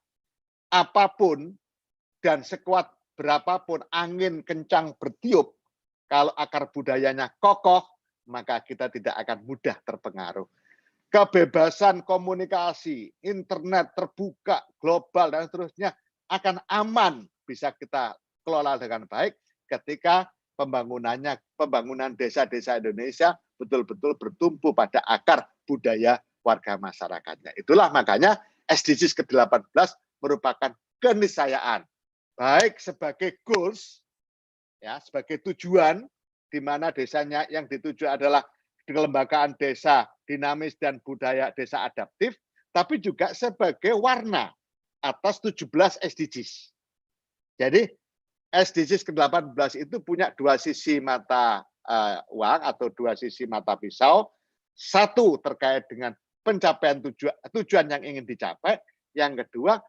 apapun dan sekuat berapapun angin kencang bertiup, kalau akar budayanya kokoh, maka kita tidak akan mudah terpengaruh. Kebebasan komunikasi, internet terbuka, global, dan seterusnya akan aman bisa kita kelola dengan baik ketika pembangunan desa-desa Indonesia betul-betul bertumpu pada akar budaya warga masyarakatnya. Itulah makanya SDGs ke-18 merupakan keniscayaan, baik sebagai goals, ya, sebagai tujuan di mana desanya yang dituju adalah kelembagaan desa dinamis dan budaya desa adaptif, tapi juga sebagai warna atas 17 SDGs. Jadi SDGs ke-18 itu punya dua sisi mata uang atau dua sisi mata pisau. Satu terkait dengan pencapaian tujuan yang ingin dicapai. Yang kedua,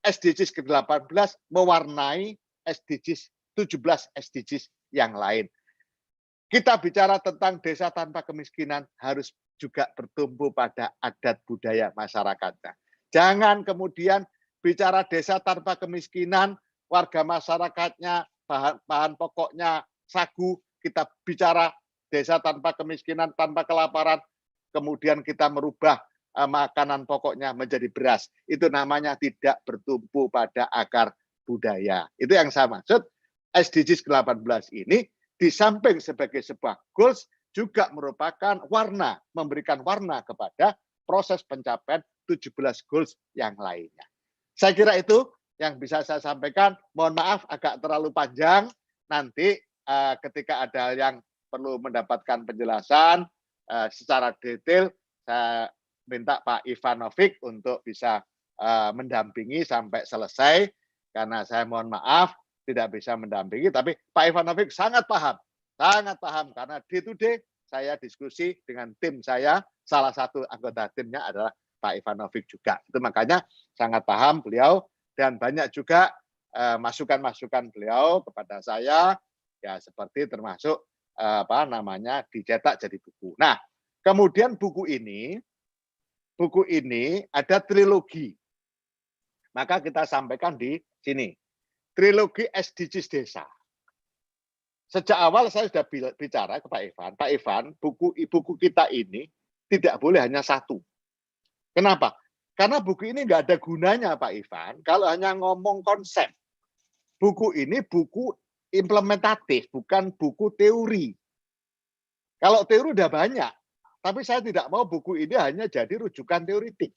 SDGs ke-18 mewarnai SDGs 17 SDGs yang lain. Kita bicara tentang desa tanpa kemiskinan harus juga bertumbuh pada adat budaya masyarakatnya. Jangan kemudian bicara desa tanpa kemiskinan, warga masyarakatnya, bahan pokoknya sagu, kita bicara desa tanpa kemiskinan, tanpa kelaparan, kemudian kita merubah makanan pokoknya menjadi beras. Itu namanya tidak bertumbuh pada akar budaya. Itu yang saya maksud. SDGs ke-18 ini di samping sebagai sebuah goals juga merupakan warna, memberikan warna kepada proses pencapaian 17 goals yang lainnya. Saya kira itu yang bisa saya sampaikan. Mohon maaf agak terlalu panjang. Nanti ketika ada yang perlu mendapatkan penjelasan secara detail, saya minta Pak Ivanovic untuk bisa mendampingi sampai selesai. Karena saya mohon maaf tidak bisa mendampingi, tapi Pak Ivanovic sangat paham karena day to day saya diskusi dengan tim saya, salah satu anggota timnya adalah Pak Ivanovic juga. Itu makanya sangat paham beliau dan banyak juga masukan-masukan beliau kepada saya, ya seperti termasuk dicetak jadi buku. Nah, kemudian buku ini ada trilogi. Maka kita sampaikan di sini. Trilogi SDGs Desa. Sejak awal saya sudah bicara ke Pak Ivan, buku kita ini tidak boleh hanya satu. Kenapa? Karena buku ini nggak ada gunanya Pak Ivan, kalau hanya ngomong konsep. Buku ini buku implementatif, bukan buku teori. Kalau teori udah banyak, tapi saya tidak mau buku ini hanya jadi rujukan teoritik.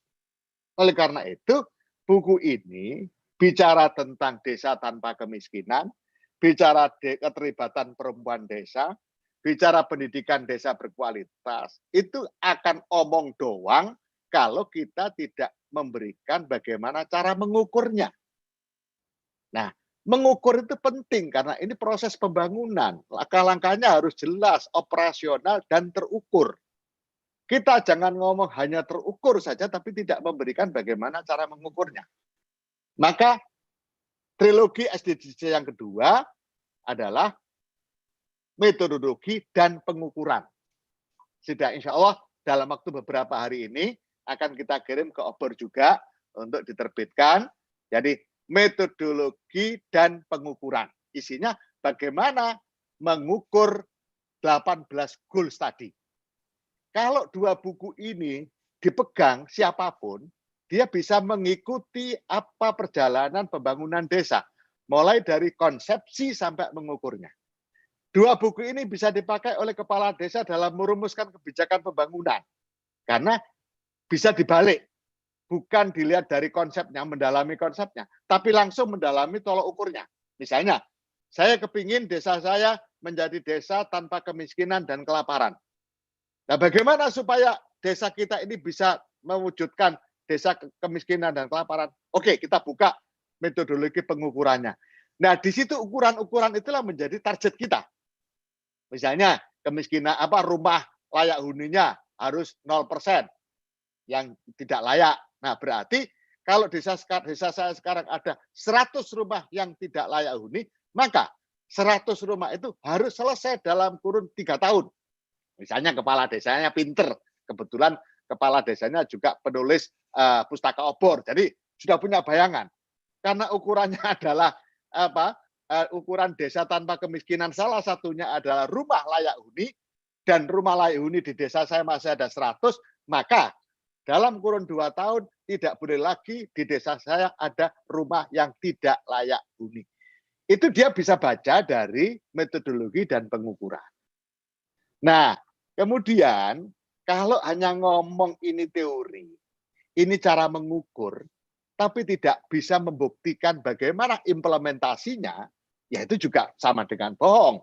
Oleh karena itu, buku ini bicara tentang desa tanpa kemiskinan, bicara keterlibatan perempuan desa, bicara pendidikan desa berkualitas. Itu akan omong doang kalau kita tidak memberikan bagaimana cara mengukurnya. Nah, mengukur itu penting karena ini proses pembangunan. Langkah-langkahnya harus jelas, operasional, dan terukur. Kita jangan ngomong hanya terukur saja, tapi tidak memberikan bagaimana cara mengukurnya. Maka trilogi SDGs yang kedua adalah metodologi dan pengukuran. Sudah insya Allah dalam waktu beberapa hari ini akan kita kirim ke Obor juga untuk diterbitkan. Jadi metodologi dan pengukuran. Isinya bagaimana mengukur 18 goals tadi. Kalau dua buku ini dipegang siapapun, dia bisa mengikuti apa perjalanan pembangunan desa, mulai dari konsepsi sampai mengukurnya. Dua buku ini bisa dipakai oleh kepala desa dalam merumuskan kebijakan pembangunan, karena bisa dibalik, bukan dilihat dari konsepnya, mendalami konsepnya, tapi langsung mendalami tolok ukurnya. Misalnya, saya kepingin desa saya menjadi desa tanpa kemiskinan dan kelaparan. Nah, bagaimana supaya desa kita ini bisa mewujudkan desa kemiskinan dan kelaparan? Oke, kita buka metodologi pengukurannya. Nah, di situ ukuran-ukuran itulah menjadi target kita. Misalnya, kemiskinan rumah layak huninya harus 0% yang tidak layak. Nah, berarti kalau desa saya sekarang ada 100 rumah yang tidak layak huni, maka 100 rumah itu harus selesai dalam kurun 3 tahun. Misalnya kepala desanya pinter, kebetulan kepala desanya juga penulis pustaka obor, jadi sudah punya bayangan. Karena ukurannya adalah ukuran desa tanpa kemiskinan, salah satunya adalah rumah layak huni, dan rumah layak huni di desa saya masih ada 100, maka dalam kurun 2 tahun tidak boleh lagi di desa saya ada rumah yang tidak layak huni. Itu dia bisa baca dari metodologi dan pengukuran. Nah, kemudian kalau hanya ngomong ini teori, ini cara mengukur, tapi tidak bisa membuktikan bagaimana implementasinya, ya itu juga sama dengan bohong.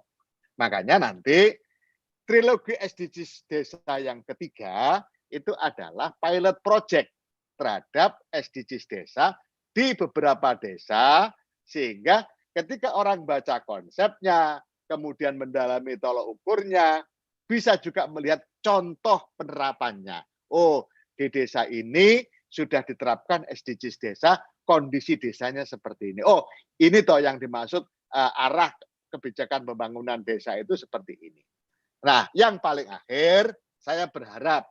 Makanya nanti trilogi SDGs desa yang ketiga itu adalah pilot project terhadap SDGs desa di beberapa desa, sehingga ketika orang baca konsepnya, kemudian mendalami tolok ukurnya, bisa juga melihat contoh penerapannya. Oh, di desa ini sudah diterapkan SDGs desa, kondisi desanya seperti ini. Oh, ini toh yang dimaksud arah kebijakan pembangunan desa itu seperti ini. Nah, yang paling akhir, saya berharap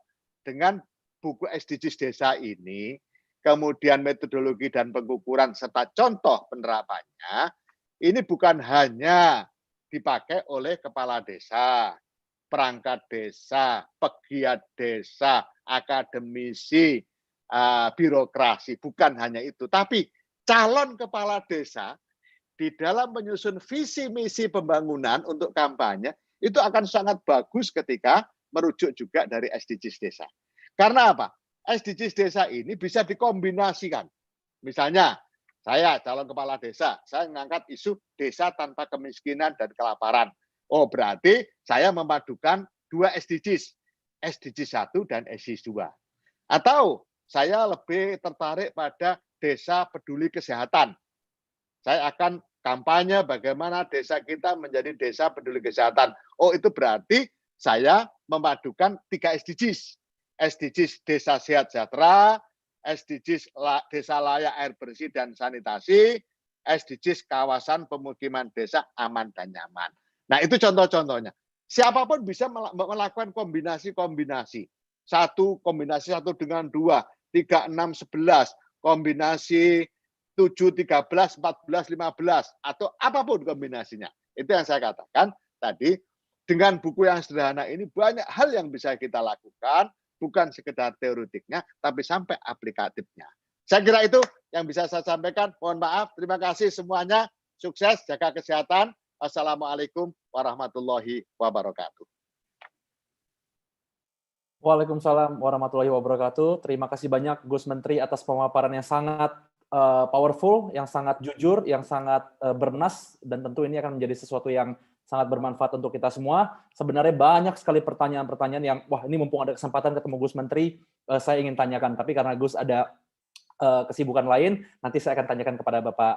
dengan buku SDGs desa ini, kemudian metodologi dan pengukuran serta contoh penerapannya, ini bukan hanya dipakai oleh kepala desa, perangkat desa, pegiat desa, akademisi, birokrasi, bukan hanya itu. Tapi calon kepala desa di dalam menyusun visi misi pembangunan untuk kampanye, itu akan sangat bagus ketika merujuk juga dari SDGs desa. Karena apa? SDGs desa ini bisa dikombinasikan. Misalnya, saya calon kepala desa, saya mengangkat isu desa tanpa kemiskinan dan kelaparan. Oh, berarti saya memadukan dua SDGs, SDGs 1 dan SDGs 2. Atau saya lebih tertarik pada desa peduli kesehatan. Saya akan kampanye bagaimana desa kita menjadi desa peduli kesehatan. Oh, itu berarti saya memadukan 3 SDGs. SDGs desa sehat sejahtera, SDGs desa layak air bersih dan sanitasi, SDGs kawasan pemukiman desa aman dan nyaman. Nah, itu contoh-contohnya. Siapapun bisa melakukan kombinasi-kombinasi. Kombinasi 1 dengan 2, 3, 6, 11, kombinasi 7, 13, 14, 15, atau apapun kombinasinya. Itu yang saya katakan tadi, dengan buku yang sederhana ini banyak hal yang bisa kita lakukan, bukan sekedar teoretiknya, tapi sampai aplikatifnya. Saya kira itu yang bisa saya sampaikan. Mohon maaf, terima kasih semuanya. Sukses, jaga kesehatan. Assalamualaikum warahmatullahi wabarakatuh. Waalaikumsalam warahmatullahi wabarakatuh. Terima kasih banyak Gus Menteri atas pemaparan yang sangat powerful, yang sangat jujur, yang sangat bernas, dan tentu ini akan menjadi sesuatu yang sangat bermanfaat untuk kita semua. Sebenarnya banyak sekali pertanyaan-pertanyaan yang, wah ini mumpung ada kesempatan ketemu Gus Menteri, saya ingin tanyakan. Tapi karena Gus ada kesibukan lain, nanti saya akan tanyakan kepada Bapak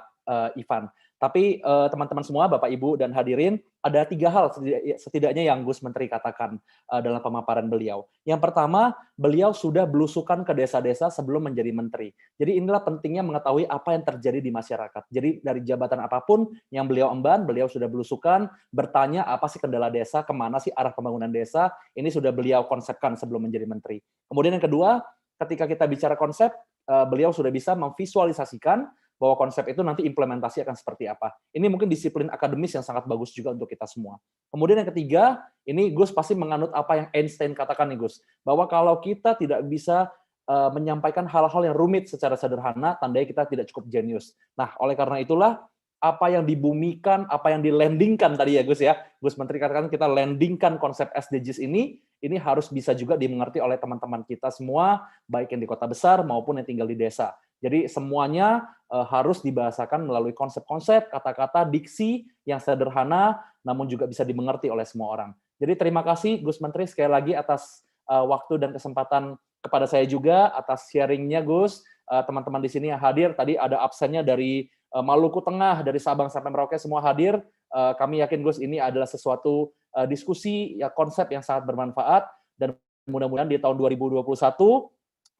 Ivan. Tapi teman-teman semua, Bapak, Ibu, dan hadirin, ada 3 hal setidaknya yang Gus Menteri katakan dalam pemaparan beliau. Yang pertama, beliau sudah belusukan ke desa-desa sebelum menjadi menteri. Jadi inilah pentingnya mengetahui apa yang terjadi di masyarakat. Jadi dari jabatan apapun yang beliau emban, beliau sudah belusukan, bertanya apa sih kendala desa, kemana sih arah pembangunan desa, ini sudah beliau konsepkan sebelum menjadi menteri. Kemudian yang kedua, ketika kita bicara konsep, beliau sudah bisa memvisualisasikan bahwa konsep itu nanti implementasi akan seperti apa. Ini mungkin disiplin akademis yang sangat bagus juga untuk kita semua. Kemudian yang ketiga, ini Gus pasti menganut apa yang Einstein katakan nih Gus, bahwa kalau kita tidak bisa menyampaikan hal-hal yang rumit secara sederhana, tandanya kita tidak cukup jenius. Nah, oleh karena itulah, apa yang dibumikan, apa yang dilandingkan tadi ya Gus ya, Gus Menteri katakan kita landingkan konsep SDGs ini harus bisa juga dimengerti oleh teman-teman kita semua, baik yang di kota besar maupun yang tinggal di desa. Jadi semuanya harus dibahasakan melalui konsep-konsep, kata-kata, diksi yang sederhana, namun juga bisa dimengerti oleh semua orang. Jadi terima kasih Gus Menteri sekali lagi atas waktu dan kesempatan kepada saya juga, atas sharingnya Gus. Teman-teman di sini yang hadir, tadi ada absennya dari Maluku Tengah, dari Sabang sampai Merauke semua hadir. Kami yakin Gus ini adalah sesuatu diskusi, ya konsep yang sangat bermanfaat, dan mudah-mudahan di tahun 2021,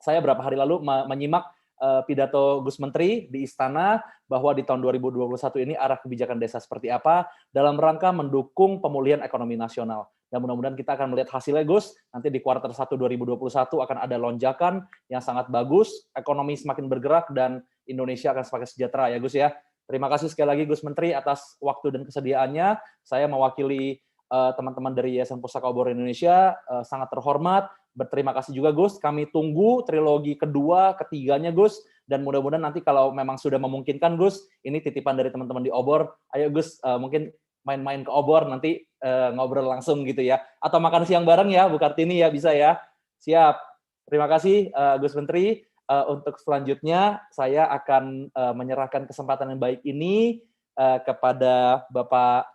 saya beberapa hari lalu menyimak pidato Gus Menteri di Istana bahwa di tahun 2021 ini arah kebijakan desa seperti apa dalam rangka mendukung pemulihan ekonomi nasional. Dan mudah-mudahan kita akan melihat hasilnya Gus, nanti di kuartal 1 2021 akan ada lonjakan yang sangat bagus, ekonomi semakin bergerak, dan Indonesia akan semakin sejahtera ya Gus ya. Terima kasih sekali lagi Gus Menteri atas waktu dan kesediaannya. Saya mewakili teman-teman dari Yayasan Pustaka Obor Indonesia, sangat terhormat. Berterima kasih juga Gus, kami tunggu trilogi kedua, ketiganya Gus, dan mudah-mudahan nanti kalau memang sudah memungkinkan Gus, ini titipan dari teman-teman di Obor, ayo Gus mungkin main-main ke Obor, nanti ngobrol langsung gitu ya, atau makan siang bareng ya Bu Kartini ya, bisa ya, siap. Terima kasih Gus Menteri. Untuk selanjutnya saya akan menyerahkan kesempatan yang baik ini kepada Bapak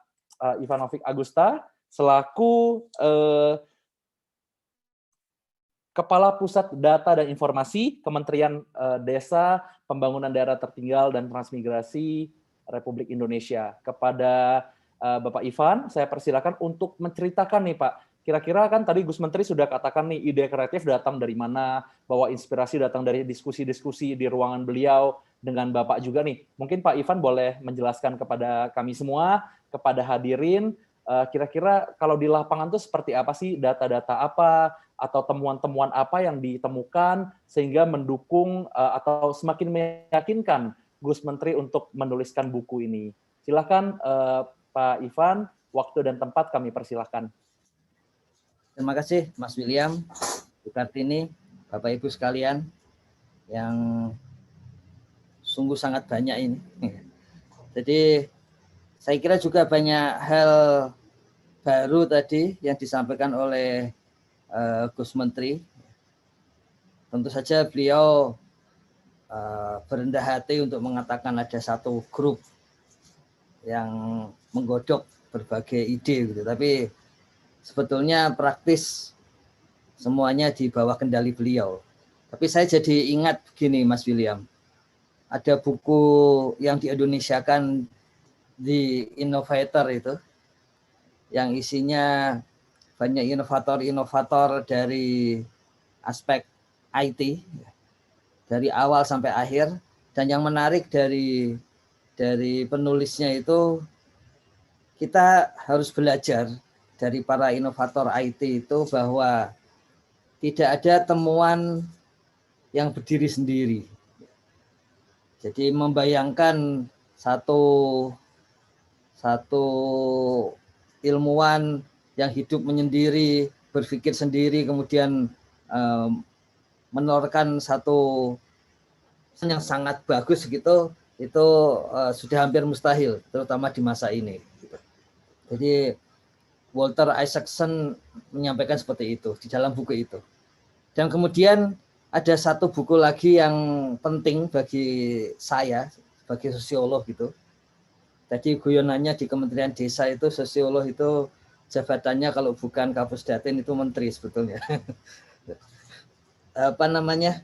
Ivanovic Agusta selaku Kepala Pusat Data dan Informasi Kementerian Desa, Pembangunan Daerah Tertinggal dan Transmigrasi Republik Indonesia. Kepada Bapak Ivan, saya persilakan untuk menceritakan nih Pak, kira-kira kan tadi Gus Menteri sudah katakan nih ide kreatif datang dari mana, bahwa inspirasi datang dari diskusi-diskusi di ruangan beliau dengan Bapak juga nih. Mungkin Pak Ivan boleh menjelaskan kepada kami semua, kepada hadirin, kira-kira kalau di lapangan itu seperti apa sih, data-data apa, atau temuan-temuan apa yang ditemukan sehingga mendukung atau semakin meyakinkan Gus Menteri untuk menuliskan buku ini. Silakan Pak Ivan, waktu dan tempat kami persilahkan. Terima kasih Mas William, Bu Kartini, Bapak Ibu sekalian yang sungguh sangat banyak ini. Jadi saya kira juga banyak hal baru tadi yang disampaikan oleh Gus Menteri. Tentu saja beliau berendah hati untuk mengatakan ada satu grup yang menggodok berbagai ide gitu. Tapi sebetulnya praktis semuanya di bawah kendali beliau. Tapi saya jadi ingat begini Mas William. Ada buku yang diindonesiakan di Innovator itu yang isinya banyak inovator-inovator dari aspek IT dari awal sampai akhir, dan yang menarik dari penulisnya itu kita harus belajar dari para inovator IT itu bahwa tidak ada temuan yang berdiri sendiri. Jadi membayangkan satu ilmuwan yang hidup menyendiri, berpikir sendiri, kemudian menorkan satu yang sangat bagus gitu, itu sudah hampir mustahil, terutama di masa ini. Jadi Walter Isaacson menyampaikan seperti itu di dalam buku itu. Dan kemudian ada satu buku lagi yang penting bagi saya sebagai sosiolog gitu. Tadi guyonannya di Kementerian Desa itu sosiolog itu jabatannya kalau bukan Kapus Datin itu menteri sebetulnya. Apa namanya?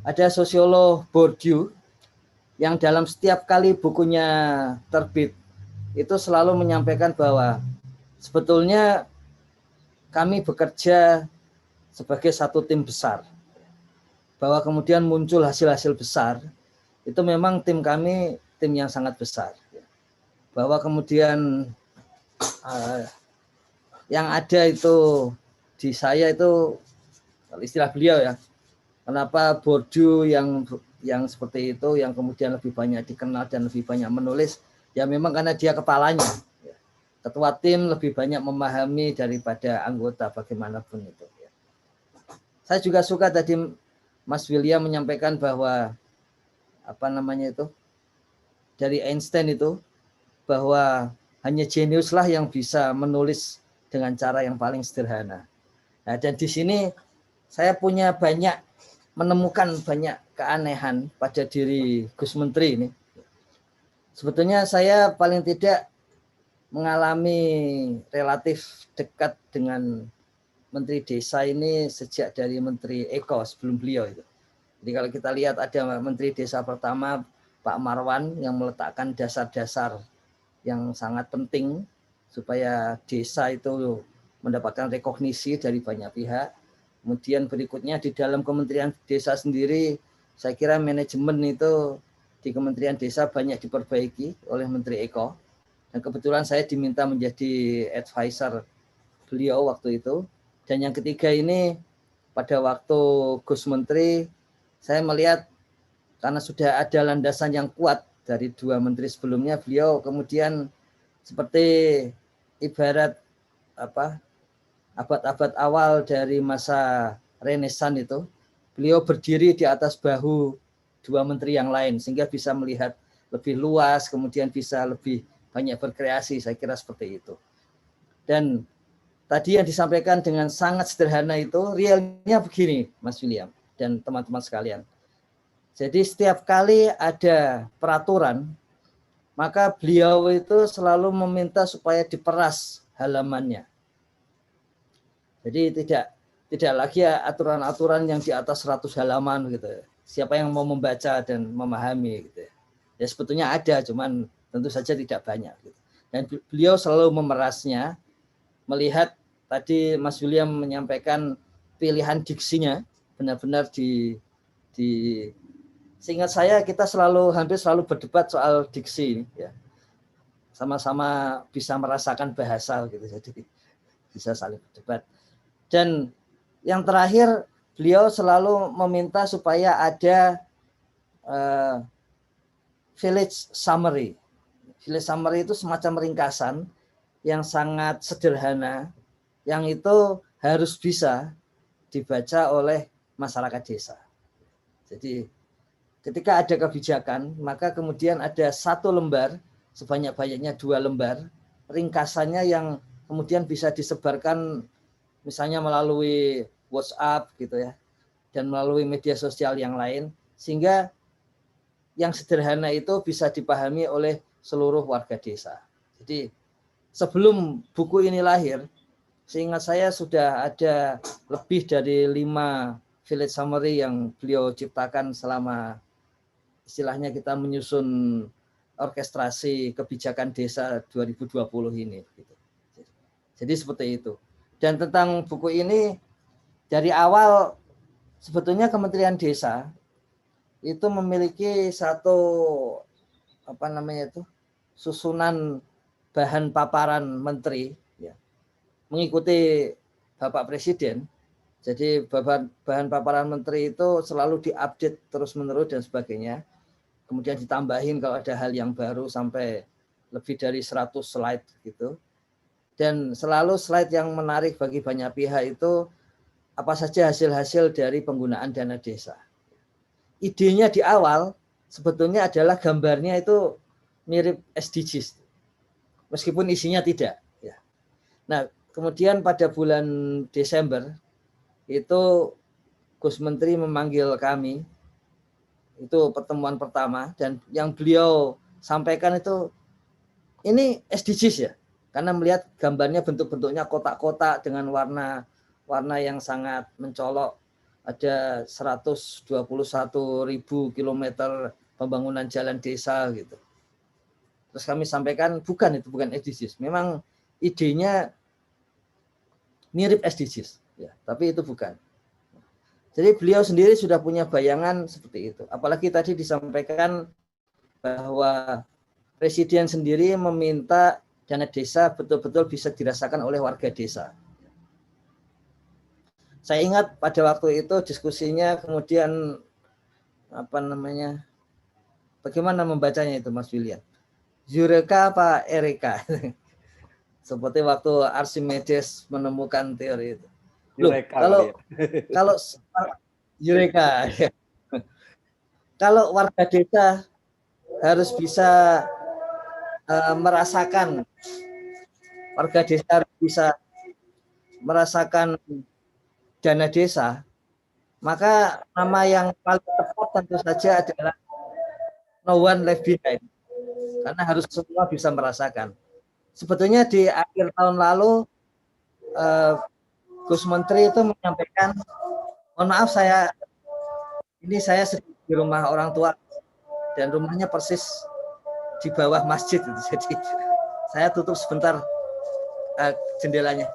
Ada sosiolog Bourdieu yang dalam setiap kali bukunya terbit itu selalu menyampaikan bahwa sebetulnya kami bekerja sebagai satu tim besar. Bahwa kemudian muncul hasil-hasil besar, itu memang tim kami tim yang sangat besar. Bahwa kemudian yang ada itu di saya itu, kalau istilah beliau ya, kenapa Bourdieu yang seperti itu, yang kemudian lebih banyak dikenal dan lebih banyak menulis, ya memang karena dia kepalanya. Ketua tim lebih banyak memahami daripada anggota bagaimanapun itu. Saya juga suka tadi Mas William menyampaikan bahwa apa namanya itu dari Einstein itu bahwa hanya jeniuslah yang bisa menulis dengan cara yang paling sederhana. Nah, dan di sini saya punya menemukan banyak keanehan pada diri Gus Menteri ini. Sebetulnya saya paling tidak mengalami relatif dekat dengan Menteri Desa ini sejak dari Menteri Eko sebelum beliau itu. Jadi kalau kita lihat ada Menteri Desa pertama Pak Marwan yang meletakkan dasar-dasar yang sangat penting supaya desa itu mendapatkan rekognisi dari banyak pihak. Kemudian berikutnya di dalam Kementerian Desa sendiri, saya kira manajemen itu di Kementerian Desa banyak diperbaiki oleh Menteri Eko. Dan kebetulan saya diminta menjadi advisor beliau waktu itu. Dan yang ketiga ini pada waktu Gus Menteri, saya melihat karena sudah ada landasan yang kuat dari dua menteri sebelumnya, beliau kemudian seperti ibarat abad-abad awal dari masa Renaissance itu, beliau berdiri di atas bahu dua menteri yang lain sehingga bisa melihat lebih luas, kemudian bisa lebih banyak berkreasi, saya kira seperti itu. Dan tadi yang disampaikan dengan sangat sederhana itu realnya begini, Mas William dan teman-teman sekalian. Jadi setiap kali ada peraturan maka beliau itu selalu meminta supaya diperas halamannya. Jadi tidak lagi aturan-aturan yang di atas 100 halaman gitu. Siapa yang mau membaca dan memahami gitu. Ya sebetulnya ada, cuman tentu saja tidak banyak gitu. Dan beliau selalu memerasnya, melihat tadi Mas William menyampaikan pilihan diksinya benar-benar seingat saya kita hampir selalu berdebat soal diksi ya. Sama-sama bisa merasakan bahasa gitu, jadi bisa saling berdebat. Dan yang terakhir beliau selalu meminta supaya ada village summary. Village summary itu semacam ringkasan yang sangat sederhana, yang itu harus bisa dibaca oleh masyarakat desa. Jadi ketika ada kebijakan, maka kemudian ada 1 lembar, sebanyak-banyaknya 2 lembar, ringkasannya yang kemudian bisa disebarkan misalnya melalui WhatsApp gitu ya, dan melalui media sosial yang lain, sehingga yang sederhana itu bisa dipahami oleh seluruh warga desa. Jadi sebelum buku ini lahir, seingat saya sudah ada lebih dari 5 village summary yang beliau ciptakan selama istilahnya kita menyusun orkestrasi kebijakan desa 2020 ini. Jadi seperti itu. Dan tentang buku ini, dari awal sebetulnya Kementerian Desa itu memiliki satu susunan bahan paparan menteri ya, mengikuti Bapak Presiden. Jadi bahan paparan menteri itu selalu diupdate terus-menerus dan sebagainya. Kemudian ditambahin kalau ada hal yang baru sampai lebih dari 100 slide gitu. Dan selalu slide yang menarik bagi banyak pihak itu apa saja hasil-hasil dari penggunaan dana desa. Idenya di awal sebetulnya adalah gambarnya itu mirip SDGs, meskipun isinya tidak. Ya. Nah, kemudian pada bulan Desember itu Gus Menteri memanggil kami, itu pertemuan pertama, dan yang beliau sampaikan itu ini SDGs ya, karena melihat gambarnya bentuk-bentuknya kotak-kotak dengan warna yang sangat mencolok, ada 121.000 kilometer pembangunan jalan desa gitu. Terus kami sampaikan bukan SDGs, memang idenya mirip SDGs ya, tapi itu bukan. Jadi beliau sendiri sudah punya bayangan seperti itu. Apalagi tadi disampaikan bahwa Presiden sendiri meminta dana desa betul-betul bisa dirasakan oleh warga desa. Saya ingat pada waktu itu diskusinya kemudian bagaimana membacanya itu Mas William? Eureka apa Ereka? Seperti waktu Archimedes menemukan teori itu. Loh, kalau Eureka, kalau warga desa harus bisa merasakan, warga desa harus bisa merasakan dana desa, maka nama yang paling tepat tentu saja adalah No One Left Behind, karena harus semua bisa merasakan. Sebetulnya di akhir tahun lalu Gus Menteri itu menyampaikan, mohon maaf saya sedang di rumah orang tua dan rumahnya persis di bawah masjid, jadi saya tutup sebentar jendelanya.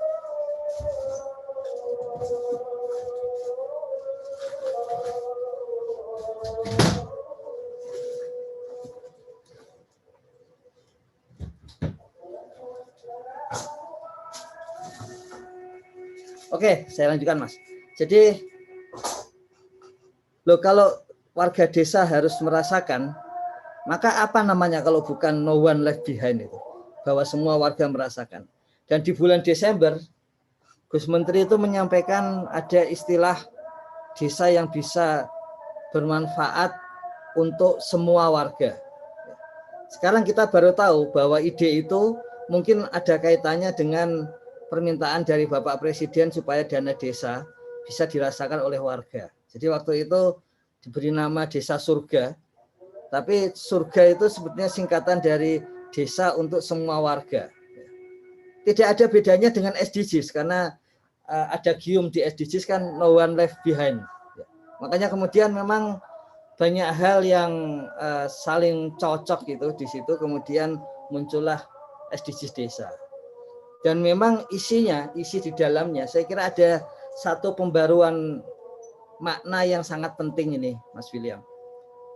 Oke, saya lanjutkan Mas. Jadi, kalau warga desa harus merasakan, maka apa namanya kalau bukan No One Left Behind itu? Bahwa semua warga merasakan. Dan di bulan Desember, Gus Menteri itu menyampaikan ada istilah desa yang bisa bermanfaat untuk semua warga. Sekarang kita baru tahu bahwa ide itu mungkin ada kaitannya dengan permintaan dari Bapak Presiden supaya dana desa bisa dirasakan oleh warga. Jadi waktu itu diberi nama Desa Surga, Tapi surga itu sebetulnya singkatan dari desa untuk semua warga. Tidak ada bedanya dengan SDGs, karena ada gium di SDGs kan, no one left behind. Makanya kemudian memang banyak hal yang saling cocok gitu di situ, kemudian muncullah SDGs desa. Dan memang isi di dalamnya, saya kira ada satu pembaruan makna yang sangat penting ini, Mas William.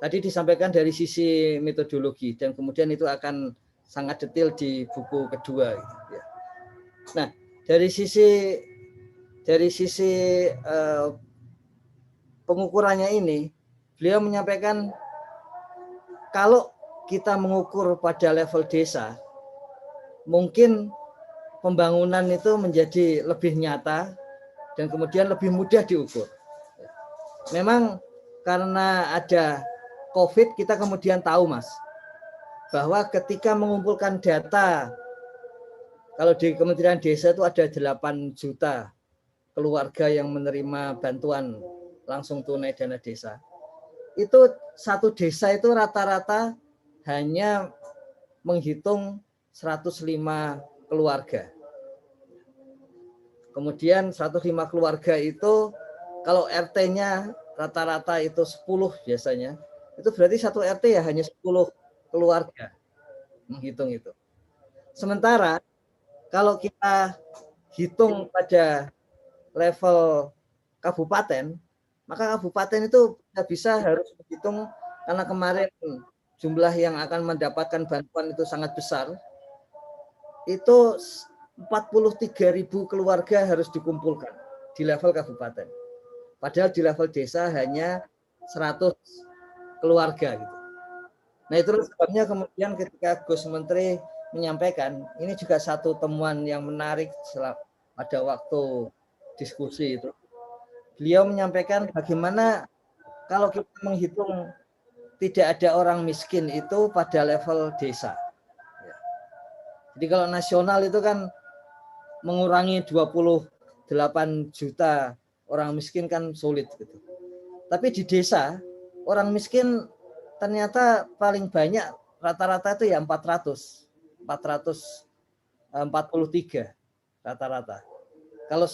Tadi disampaikan dari sisi metodologi, dan kemudian itu akan sangat detail di buku kedua. Nah, dari sisi pengukurannya ini, beliau menyampaikan kalau kita mengukur pada level desa, mungkin pembangunan itu menjadi lebih nyata dan kemudian lebih mudah diukur. Memang karena ada COVID, kita kemudian tahu, Mas, bahwa ketika mengumpulkan data, kalau di Kementerian Desa itu ada 8 juta keluarga yang menerima bantuan langsung tunai dana desa. Itu satu desa itu rata-rata hanya menghitung 105 keluarga. Kemudian 105 keluarga itu kalau RT-nya rata-rata itu 10 biasanya, itu berarti satu RT ya hanya 10 keluarga menghitung itu. Sementara kalau kita hitung pada level kabupaten, maka kabupaten itu bisa harus menghitung, karena kemarin jumlah yang akan mendapatkan bantuan itu sangat besar. Itu 43.000 keluarga harus dikumpulkan di level kabupaten. Padahal di level desa hanya 100 keluarga gitu. Nah, itu sebabnya kemudian ketika Gus Menteri menyampaikan, ini juga satu temuan yang menarik pada waktu diskusi itu. Beliau menyampaikan bagaimana kalau kita menghitung tidak ada orang miskin itu pada level desa. Jadi kalau nasional itu kan mengurangi 28 juta orang miskin kan sulit gitu. Tapi di desa orang miskin ternyata paling banyak, rata-rata itu ya 443 rata-rata. Kalau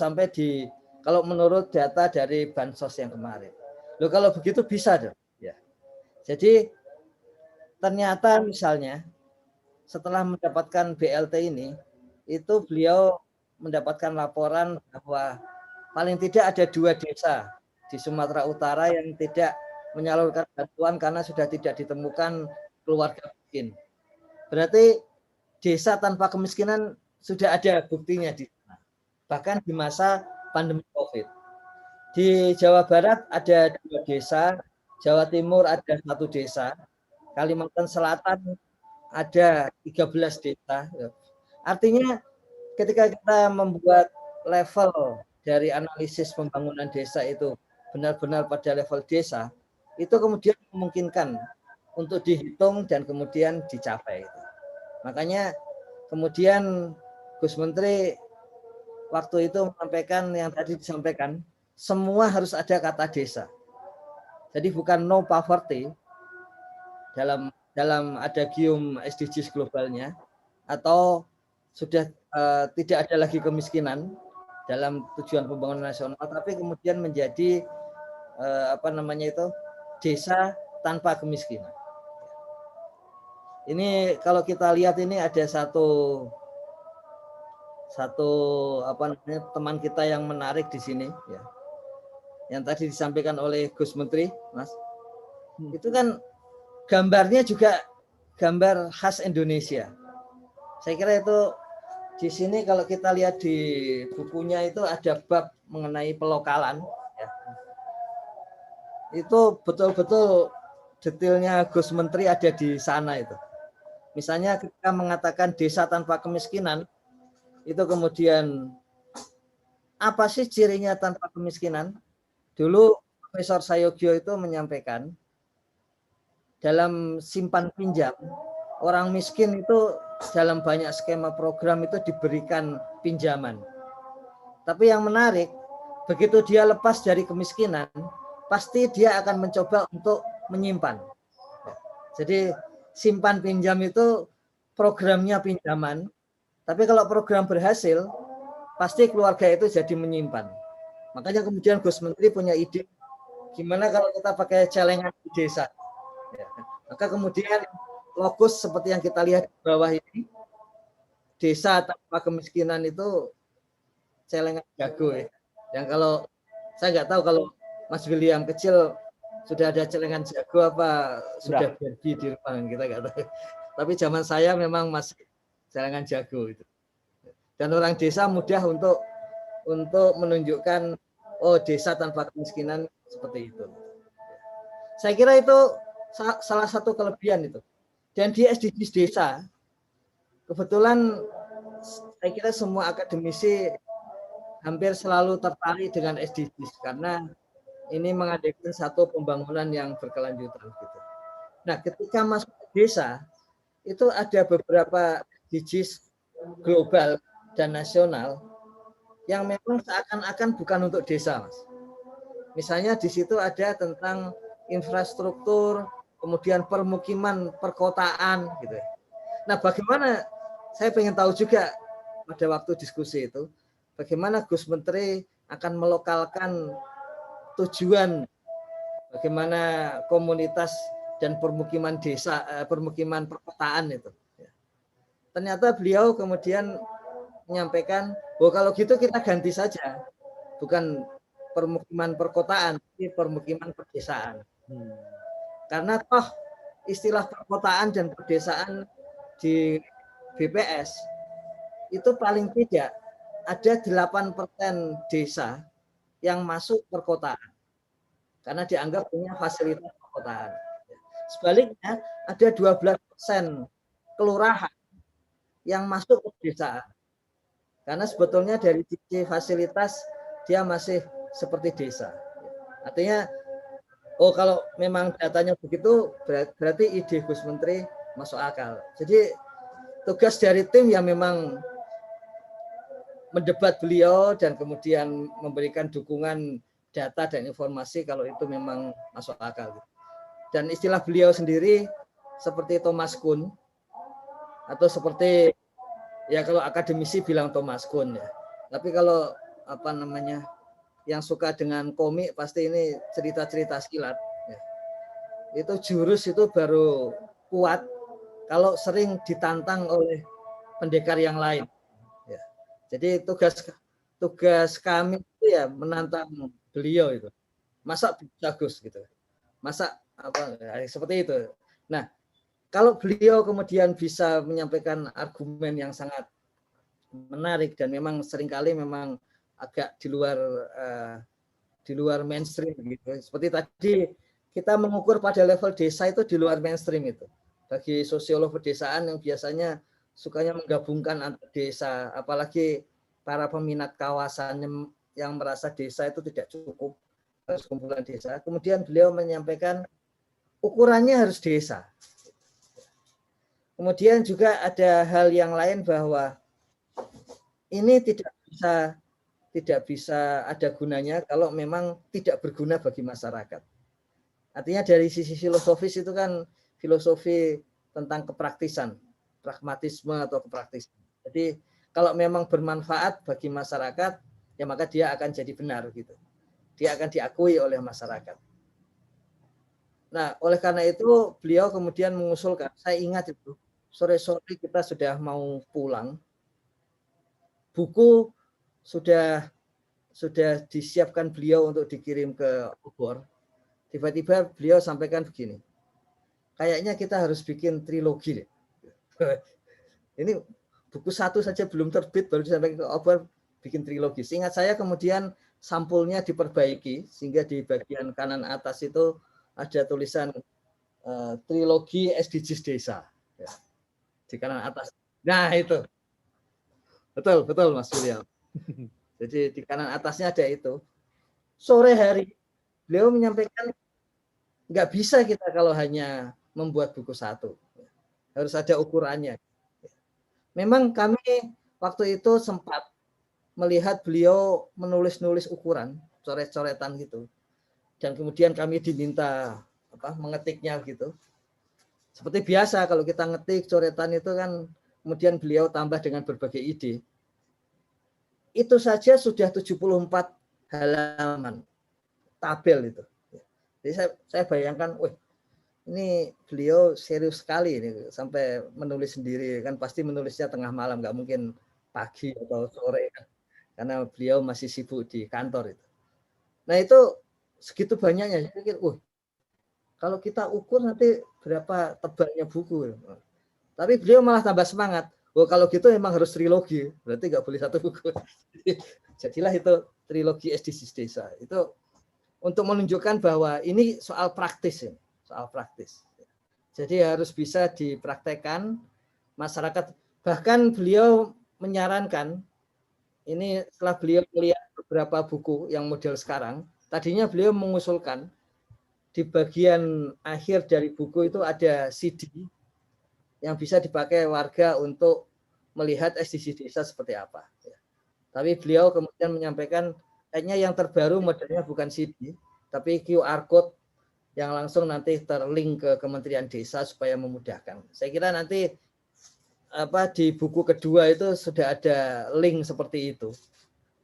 menurut data dari Bansos yang kemarin. Loh, kalau begitu bisa dong. Ya. Jadi ternyata misalnya setelah mendapatkan BLT ini, itu beliau mendapatkan laporan bahwa paling tidak ada 2 desa di Sumatera Utara yang tidak menyalurkan bantuan karena sudah tidak ditemukan keluarga miskin. Berarti desa tanpa kemiskinan sudah ada buktinya di sana. Bahkan di masa pandemi COVID. Di Jawa Barat ada 2 desa, Jawa Timur ada 1 desa, Kalimantan Selatan ada 13 desa. Artinya ketika kita membuat level dari analisis pembangunan desa itu benar-benar pada level desa, itu kemudian memungkinkan untuk dihitung dan kemudian dicapai. Makanya kemudian Gus Menteri waktu itu menyampaikan yang tadi disampaikan, semua harus ada kata desa. Jadi bukan no poverty dalam adagium SDGs globalnya, atau sudah tidak ada lagi kemiskinan dalam tujuan pembangunan nasional, tapi kemudian menjadi desa tanpa kemiskinan. Ini kalau kita lihat ini ada satu teman kita yang menarik di sini ya. Yang tadi disampaikan oleh Gus Menteri, Mas. Itu kan gambarnya juga gambar khas Indonesia. Saya kira itu di sini kalau kita lihat di bukunya itu ada bab mengenai pelokalan ya. Itu betul-betul detailnya Gus Menteri ada di sana itu. Misalnya ketika mengatakan desa tanpa kemiskinan, itu kemudian apa sih cirinya tanpa kemiskinan? Dulu Profesor Sayogyo itu menyampaikan dalam simpan pinjam, orang miskin itu dalam banyak skema program itu diberikan pinjaman. Tapi yang menarik, begitu dia lepas dari kemiskinan, pasti dia akan mencoba untuk menyimpan. Jadi simpan pinjam itu programnya pinjaman, tapi kalau program berhasil, pasti keluarga itu jadi menyimpan. Makanya kemudian Gus Menteri punya ide, gimana kalau kita pakai celengan di desa. Ya. Maka kemudian lokus seperti yang kita lihat di bawah ini, desa tanpa kemiskinan itu celengan jago ya. Yang kalau saya nggak tahu kalau Mas William kecil sudah ada celengan jago apa sudah jadi di rumah, kita nggak tahu. Tapi zaman saya memang masih celengan jago itu. Dan orang desa mudah untuk menunjukkan oh desa tanpa kemiskinan seperti itu. Saya kira itu salah satu kelebihan itu. Dan di SDGs desa kebetulan saya kira semua akademisi hampir selalu tertarik dengan SDGs karena ini mengadakan satu pembangunan yang berkelanjutan gitu. Nah, ketika masuk ke desa itu ada beberapa SDGs global dan nasional yang memang seakan-akan bukan untuk desa, Mas. Misalnya di situ ada tentang infrastruktur, kemudian permukiman, perkotaan gitu. Nah, bagaimana saya pengen tahu juga pada waktu diskusi itu, bagaimana Gus Menteri akan melokalkan tujuan bagaimana komunitas dan permukiman desa, permukiman perkotaan itu. Ternyata beliau kemudian menyampaikan, bahwa kalau gitu kita ganti saja, bukan permukiman perkotaan, tapi permukiman perdesaan. Karena toh istilah perkotaan dan perdesaan di BPS itu paling tidak ada 8% desa yang masuk perkotaan karena dianggap punya fasilitas perkotaan. Sebaliknya ada 12% kelurahan yang masuk perdesaan karena sebetulnya dari sisi fasilitas dia masih seperti desa. Artinya oh kalau memang datanya begitu berarti ide Gus Menteri masuk akal. Jadi tugas dari tim yang memang mendebat beliau dan kemudian memberikan dukungan data dan informasi kalau itu memang masuk akal. Dan istilah beliau sendiri seperti Thomas Kuhn atau seperti ya kalau akademisi bilang Thomas Kuhn ya. Tapi kalau apa namanya yang suka dengan komik pasti ini cerita-cerita silat. Ya. Itu jurus itu baru kuat kalau sering ditantang oleh pendekar yang lain. Ya. Jadi tugas kami itu ya menantang beliau itu. Masa bagus gitu. Masa apa seperti itu. Nah, kalau beliau kemudian bisa menyampaikan argumen yang sangat menarik dan memang seringkali memang agak di luar mainstream gitu. Seperti tadi kita mengukur pada level desa itu di luar mainstream itu. Bagi sosiolog pedesaan yang biasanya sukanya menggabungkan antar desa, apalagi para peminat kawasan yang merasa desa itu tidak cukup, harus kumpulan desa. Kemudian beliau menyampaikan ukurannya harus desa. Kemudian juga ada hal yang lain bahwa ini tidak bisa ada gunanya kalau memang tidak berguna bagi masyarakat. Artinya dari sisi filosofis itu kan filosofi tentang kepraktisan, pragmatisme atau kepraktisan. Jadi kalau memang bermanfaat bagi masyarakat, ya maka dia akan jadi benar gitu. Dia akan diakui oleh masyarakat. Nah, oleh karena itu beliau kemudian mengusulkan, saya ingat itu, sore-sore kita sudah mau pulang, buku sudah disiapkan beliau untuk dikirim ke Obor. Tiba-tiba beliau sampaikan begini, kayaknya kita harus bikin trilogi deh. Ini buku satu saja belum terbit, baru disampaikan ke Obor bikin trilogi. Seingat saya kemudian sampulnya diperbaiki, sehingga di bagian kanan atas itu ada tulisan trilogi SDGs desa. Ya. Di kanan atas. Nah itu. Betul Mas William. Jadi di kanan atasnya ada itu. Sore hari beliau menyampaikan nggak bisa kita kalau hanya membuat buku satu. Harus ada ukurannya. Memang kami waktu itu sempat melihat beliau menulis ukuran, coret-coretan gitu. Dan kemudian kami diminta mengetiknya gitu. Seperti biasa kalau kita ngetik coretan itu kan kemudian beliau tambah dengan berbagai ide. Itu saja sudah 74 halaman tabel itu. Jadi saya bayangkan, wah ini beliau serius sekali ini sampai menulis sendiri, kan pasti menulisnya tengah malam, nggak mungkin pagi atau sore kan, karena beliau masih sibuk di kantor itu. Nah itu segitu banyaknya, saya pikir, kalau kita ukur nanti berapa tebalnya buku. Tapi beliau malah tambah semangat. Kalau gitu emang harus trilogi, berarti nggak boleh satu buku. Jadilah itu trilogi SDGs Desa. Itu untuk menunjukkan bahwa ini soal praktis ya. Soal praktis. Jadi harus bisa dipraktekkan masyarakat. Bahkan beliau menyarankan, ini setelah beliau melihat beberapa buku yang model sekarang, tadinya beliau mengusulkan di bagian akhir dari buku itu ada CD yang bisa dipakai warga untuk melihat SDGs Desa seperti apa. Tapi beliau kemudian menyampaikan, kayaknya yang terbaru modelnya bukan CD, tapi QR Code yang langsung nanti terlink ke Kementerian Desa supaya memudahkan. Saya kira nanti di buku kedua itu sudah ada link seperti itu.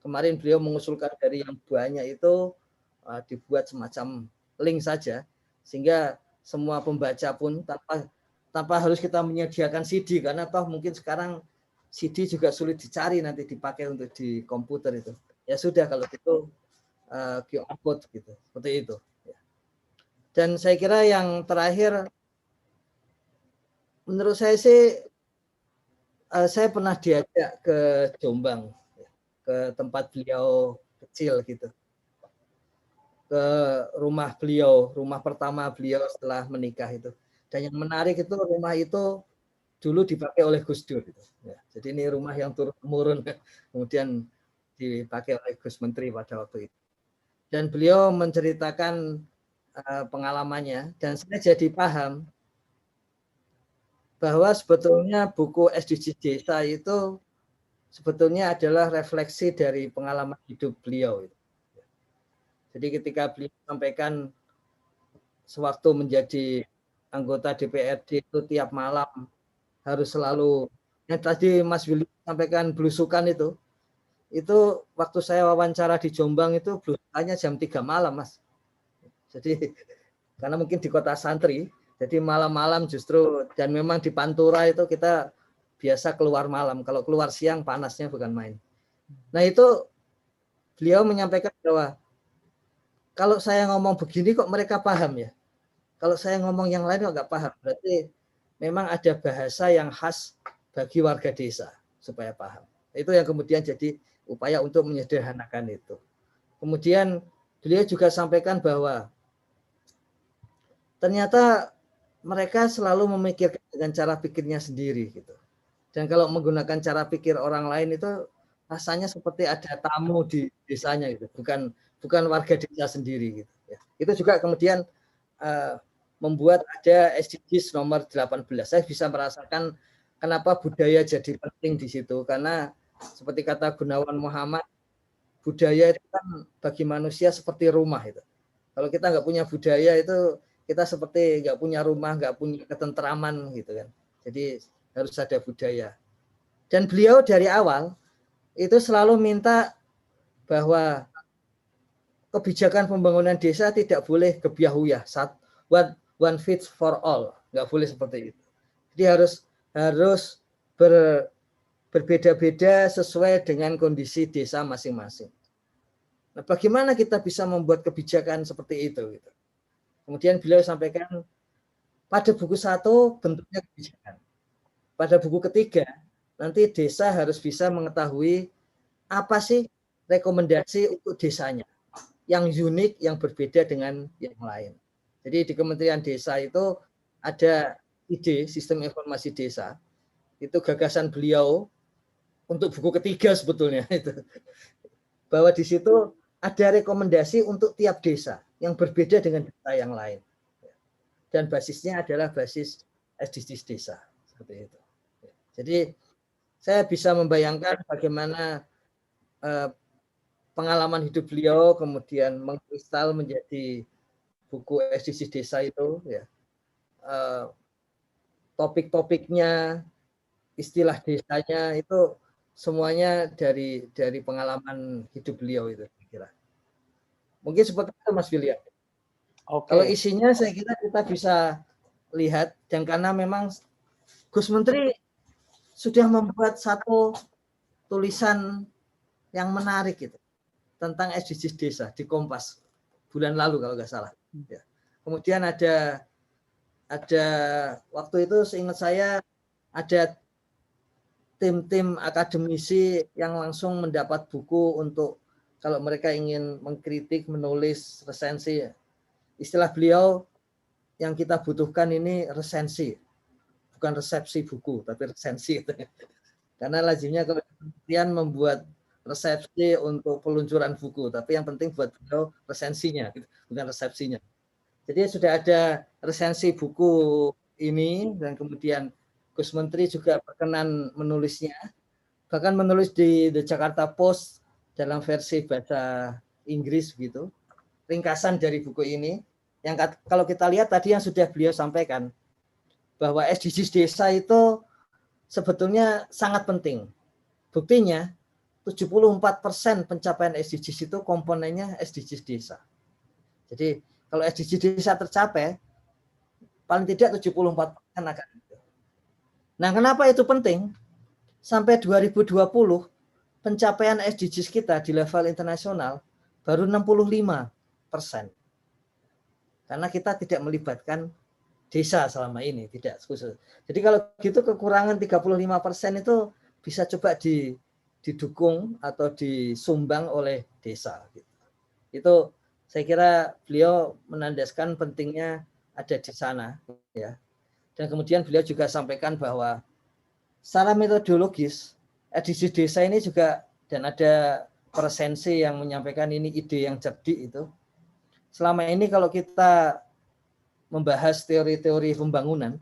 Kemarin beliau mengusulkan dari yang banyak itu dibuat semacam link saja, sehingga semua pembaca pun tanpa harus kita menyediakan CD, karena toh mungkin sekarang CD juga sulit dicari nanti dipakai untuk di komputer itu. Ya sudah kalau itu QR code gitu, seperti itu. Dan saya kira yang terakhir, menurut saya sih, saya pernah diajak ke Jombang, ke tempat beliau kecil gitu, ke rumah beliau, rumah pertama beliau setelah menikah itu. Dan yang menarik itu rumah itu dulu dipakai oleh Gus Dur. Gitu. Ya, jadi ini rumah yang turun-temurun, kemudian dipakai oleh Gus Menteri pada waktu itu. Dan beliau menceritakan pengalamannya, dan saya jadi paham bahwa sebetulnya buku SDGs Desa itu sebetulnya adalah refleksi dari pengalaman hidup beliau. Jadi ketika beliau sampaikan sewaktu menjadi anggota DPRD itu tiap malam harus selalu, yang tadi Mas Willy sampaikan belusukan itu waktu saya wawancara di Jombang itu belusukannya jam 3 malam, Mas. Jadi karena mungkin di kota santri, jadi malam-malam justru, dan memang di Pantura itu kita biasa keluar malam. Kalau keluar siang panasnya bukan main. Nah itu beliau menyampaikan bahwa kalau saya ngomong begini kok mereka paham ya. Kalau saya ngomong yang lain kok nggak paham. Berarti memang ada bahasa yang khas bagi warga desa supaya paham. Itu yang kemudian jadi upaya untuk menyederhanakan itu. Kemudian beliau juga sampaikan bahwa ternyata mereka selalu memikirkan dengan cara pikirnya sendiri gitu. Dan kalau menggunakan cara pikir orang lain itu rasanya seperti ada tamu di desanya gitu, bukan warga desa sendiri gitu. Ya. Itu juga kemudian membuat ada SDGs nomor 18. Saya bisa merasakan kenapa budaya jadi penting di situ, karena seperti kata Gunawan Muhammad, budaya itu kan bagi manusia seperti rumah itu. Kalau kita nggak punya budaya itu kita seperti nggak punya rumah, nggak punya ketentraman gitu kan. Jadi harus ada budaya. Dan beliau dari awal itu selalu minta bahwa kebijakan pembangunan desa tidak boleh gebyah-uyah, one fits for all, nggak boleh seperti itu. Jadi harus berbeda-beda sesuai dengan kondisi desa masing-masing. Nah, bagaimana kita bisa membuat kebijakan seperti itu? Gitu. Kemudian beliau sampaikan pada buku 1 bentuknya kebijakan. Pada buku ketiga nanti desa harus bisa mengetahui apa sih rekomendasi untuk desanya yang unik, yang berbeda dengan yang lain. Jadi di Kementerian Desa itu ada ide sistem informasi desa. Itu gagasan beliau untuk buku ketiga sebetulnya itu. Bahwa di situ ada rekomendasi untuk tiap desa yang berbeda dengan desa yang lain. Dan basisnya adalah basis SDGs desa. Seperti itu. Jadi saya bisa membayangkan bagaimana pengalaman hidup beliau kemudian mengkristal menjadi buku SDGs desa itu ya. topik-topiknya, istilah desanya itu semuanya dari pengalaman hidup beliau itu, saya kira. Mungkin seperti itu Mas William. Kalau isinya saya kira kita bisa lihat, dan karena memang Gus Menteri sudah membuat satu tulisan yang menarik gitu tentang SDGs desa di Kompas bulan lalu kalau nggak salah. Ya. Kemudian ada waktu itu seingat saya ada tim-tim akademisi yang langsung mendapat buku untuk kalau mereka ingin mengkritik, menulis resensi. Istilah beliau yang kita butuhkan ini resensi, bukan resepsi buku, tapi resensi. Karena lazimnya kalau kemudian membuat resepsi untuk peluncuran buku, tapi yang penting buat beliau resensinya, bukan resepsinya. Jadi sudah ada resensi buku ini, dan kemudian Gus Menteri juga berkenan menulisnya, bahkan menulis di The Jakarta Post dalam versi bahasa Inggris gitu, ringkasan dari buku ini, yang kalau kita lihat tadi yang sudah beliau sampaikan, bahwa SDGs desa itu sebetulnya sangat penting. Buktinya 74% pencapaian SDGs itu komponennya SDGs desa. Jadi kalau SDGs desa tercapai, paling tidak 74% akan itu. Nah, kenapa itu penting? Sampai 2020 pencapaian SDGs kita di level internasional baru 65%. Karena kita tidak melibatkan desa selama ini, tidak khusus. Jadi kalau gitu kekurangan 35% itu bisa coba didukung atau disumbang oleh desa. Itu saya kira beliau menandaskan pentingnya ada di sana, ya. Dan kemudian beliau juga sampaikan bahwa secara metodologis SDGs desa ini juga, dan ada presensi yang menyampaikan ini ide yang cerdik itu. Selama ini kalau kita membahas teori-teori pembangunan,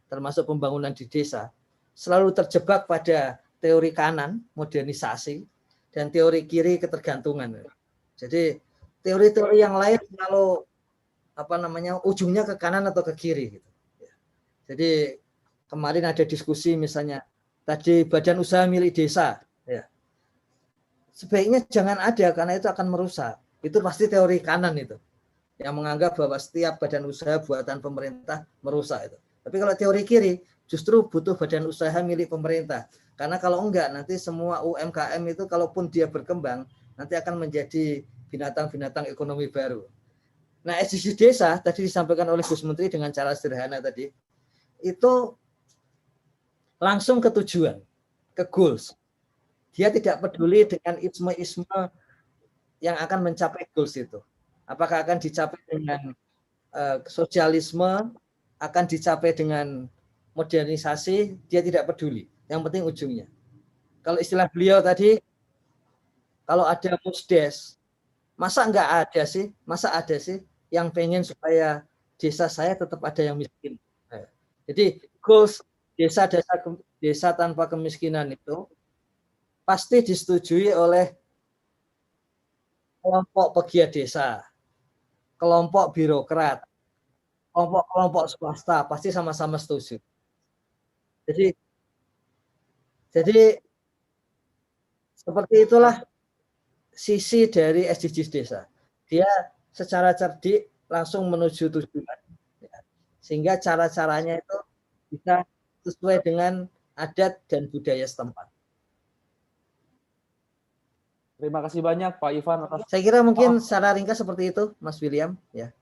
termasuk pembangunan di desa, selalu terjebak pada teori kanan, modernisasi, dan teori kiri, ketergantungan. Jadi teori-teori yang lain kalau ujungnya ke kanan atau ke kiri. Gitu. Jadi kemarin ada diskusi misalnya tadi badan usaha milik desa, ya. Sebaiknya jangan ada karena itu akan merusak. Itu pasti teori kanan itu, yang menganggap bahwa setiap badan usaha buatan pemerintah merusak itu. Tapi kalau teori kiri justru butuh badan usaha milik pemerintah. Karena kalau enggak nanti semua UMKM itu kalaupun dia berkembang nanti akan menjadi binatang-binatang ekonomi baru. Nah, SDGs desa tadi disampaikan oleh Gus Menteri dengan cara sederhana tadi, itu langsung ke tujuan, ke goals. Dia tidak peduli dengan isme-isme yang akan mencapai goals itu. Apakah akan dicapai dengan sosialisme, akan dicapai dengan modernisasi, dia tidak peduli. Yang penting ujungnya. Kalau istilah beliau tadi, kalau ada musdes, masa enggak ada sih? Masa ada sih yang pengen supaya desa saya tetap ada yang miskin? Jadi goals desa tanpa kemiskinan itu pasti disetujui oleh kelompok pegiat desa, kelompok birokrat, kelompok swasta, pasti sama-sama setuju. Jadi seperti itulah sisi dari SDGs desa. Dia secara cerdik langsung menuju tujuan, sehingga cara-caranya itu bisa sesuai dengan adat dan budaya setempat. Terima kasih banyak Pak Ivan. Saya kira mungkin secara ringkas seperti itu, Mas William. Ya,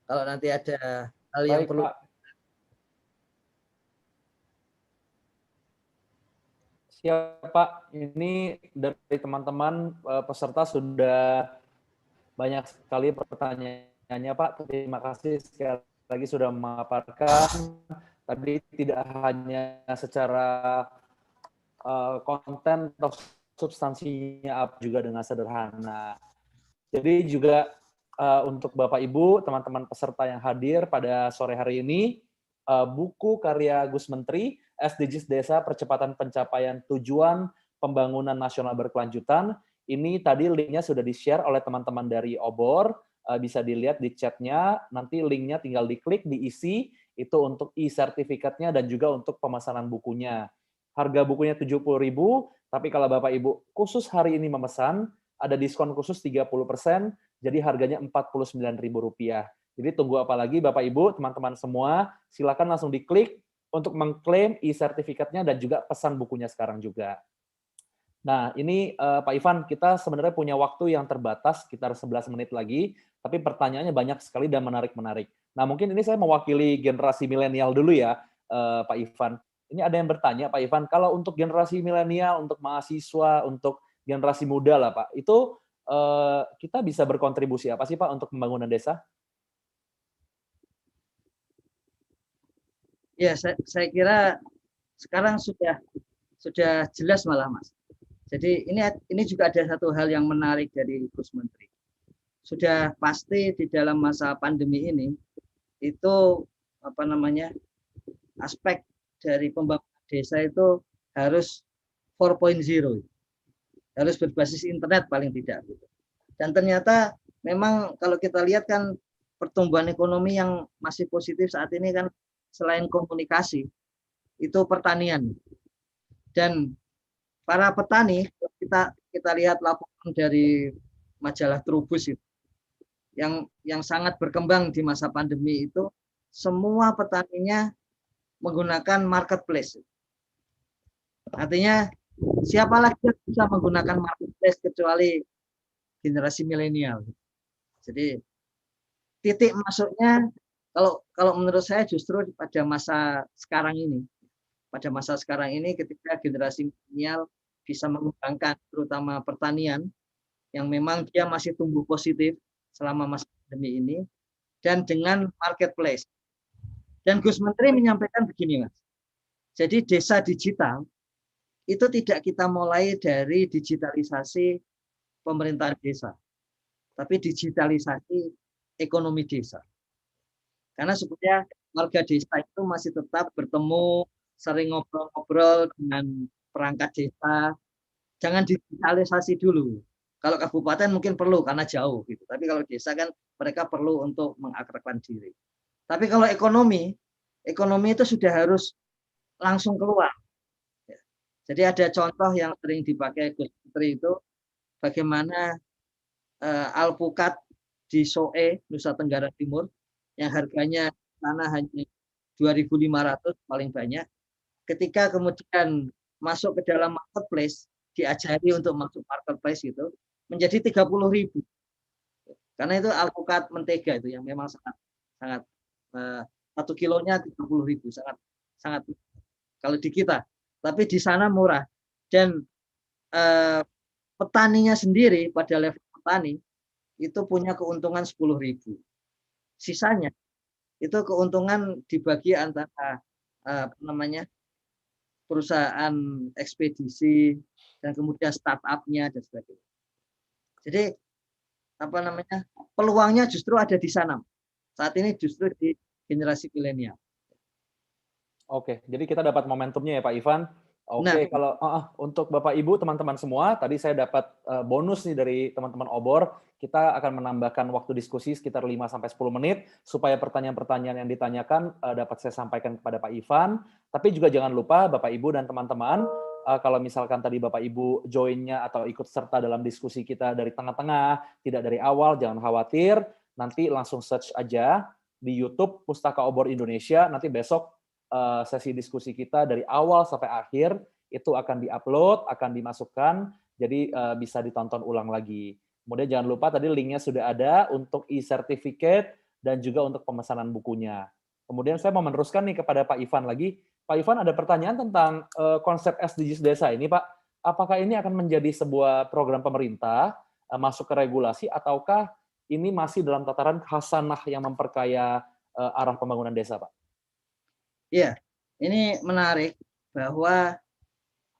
kalau nanti ada hal yang perlu. Pak. Siap Pak, ini dari teman-teman peserta sudah banyak sekali pertanyaannya Pak. Terima kasih sekali lagi sudah memaparkan. Tadi tidak hanya secara konten atau substansinya juga dengan sederhana. Jadi juga untuk Bapak Ibu, teman-teman peserta yang hadir pada sore hari ini, buku karya Gus Menteri, SDGs Desa Percepatan Pencapaian Tujuan Pembangunan Nasional Berkelanjutan, ini tadi linknya sudah di-share oleh teman-teman dari Obor, bisa dilihat di chatnya, nanti linknya tinggal diklik, diisi, Itu untuk e-sertifikatnya dan juga untuk pemesanan bukunya. Harga bukunya 70.000, tapi kalau Bapak Ibu khusus hari ini memesan, ada diskon khusus 30%, jadi harganya Rp49.000. Jadi tunggu apa lagi Bapak Ibu, teman-teman semua, silakan langsung diklik untuk mengklaim e-sertifikatnya dan juga pesan bukunya sekarang juga. Nah, ini Pak Ivan, kita sebenarnya punya waktu yang terbatas, sekitar 11 menit lagi, tapi pertanyaannya banyak sekali dan menarik-menarik. Nah, mungkin ini saya mewakili generasi milenial dulu ya, Pak Ivan. Ini ada yang bertanya, Pak Ivan, kalau untuk generasi milenial, untuk mahasiswa, untuk generasi muda lah, Pak, itu kita bisa berkontribusi apa sih, Pak, untuk pembangunan desa? Ya, saya kira sekarang sudah jelas malah, Mas. Jadi ini juga ada satu hal yang menarik dari Gus Menteri. Sudah pasti di dalam masa pandemi ini itu aspek dari pembangunan desa itu harus 4.0, harus berbasis internet paling tidak. Dan ternyata memang kalau kita lihat kan pertumbuhan ekonomi yang masih positif saat ini kan selain komunikasi itu pertanian. Dan para petani, kita lihat laporan dari majalah Trubus itu yang sangat berkembang di masa pandemi itu, semua petaninya menggunakan marketplace. Artinya siapa lagi yang bisa menggunakan marketplace kecuali generasi milenial. Jadi titik masuknya kalau menurut saya justru pada masa sekarang ini. Pada masa sekarang ini ketika generasi milenial bisa mengembangkan terutama pertanian yang memang dia masih tumbuh positif selama masa pandemi ini dan dengan marketplace. Dan Gus Menteri menyampaikan begini, Mas. Jadi desa digital itu tidak kita mulai dari digitalisasi pemerintahan desa, tapi digitalisasi ekonomi desa. Karena supaya warga desa itu masih tetap bertemu, sering ngobrol-ngobrol dengan perangkat desa. Jangan digitalisasi dulu. Kalau kabupaten mungkin perlu karena jauh gitu. Tapi kalau desa kan mereka perlu untuk mengakrabkan diri. Tapi kalau ekonomi itu sudah harus langsung keluar. Jadi ada contoh yang sering dipakai Gus Menteri itu bagaimana alpukat di Soe, Nusa Tenggara Timur, yang harganya sana hanya 2.500 paling banyak. Ketika kemudian masuk ke dalam marketplace, diajari untuk masuk marketplace itu menjadi 30.000. Karena itu alpukat mentega itu yang memang sangat 1 kilonya 30.000, sangat kalau di kita. Tapi di sana murah dan petaninya sendiri pada level petani itu punya keuntungan 10.000. Sisanya itu keuntungan dibagi antara perusahaan ekspedisi dan kemudian startup-nya dan sebagainya. Jadi peluangnya justru ada di sana. Saat ini justru di generasi milenial. Oke, jadi kita dapat momentumnya ya Pak Ivan. Oke, Nah, kalau untuk Bapak Ibu, teman-teman semua, tadi saya dapat bonus nih dari teman-teman Obor. Kita akan menambahkan waktu diskusi sekitar 5-10 menit supaya pertanyaan-pertanyaan yang ditanyakan dapat saya sampaikan kepada Pak Ivan. Tapi juga jangan lupa Bapak Ibu dan teman-teman, kalau misalkan tadi Bapak Ibu join-nya atau ikut serta dalam diskusi kita dari tengah-tengah, tidak dari awal, jangan khawatir. Nanti langsung search aja di YouTube Pustaka Obor Indonesia. Nanti besok sesi diskusi kita dari awal sampai akhir itu akan diupload, akan dimasukkan, jadi bisa ditonton ulang lagi. Kemudian jangan lupa tadi linknya sudah ada untuk e-certificate dan juga untuk pemesanan bukunya. Kemudian saya mau meneruskan nih kepada Pak Ivan lagi. Pak Ivan ada pertanyaan tentang konsep SDGs desa ini, Pak. Apakah ini akan menjadi sebuah program pemerintah masuk ke regulasi ataukah ini masih dalam tataran khasanah yang memperkaya arah pembangunan desa, Pak? Ya, ini menarik bahwa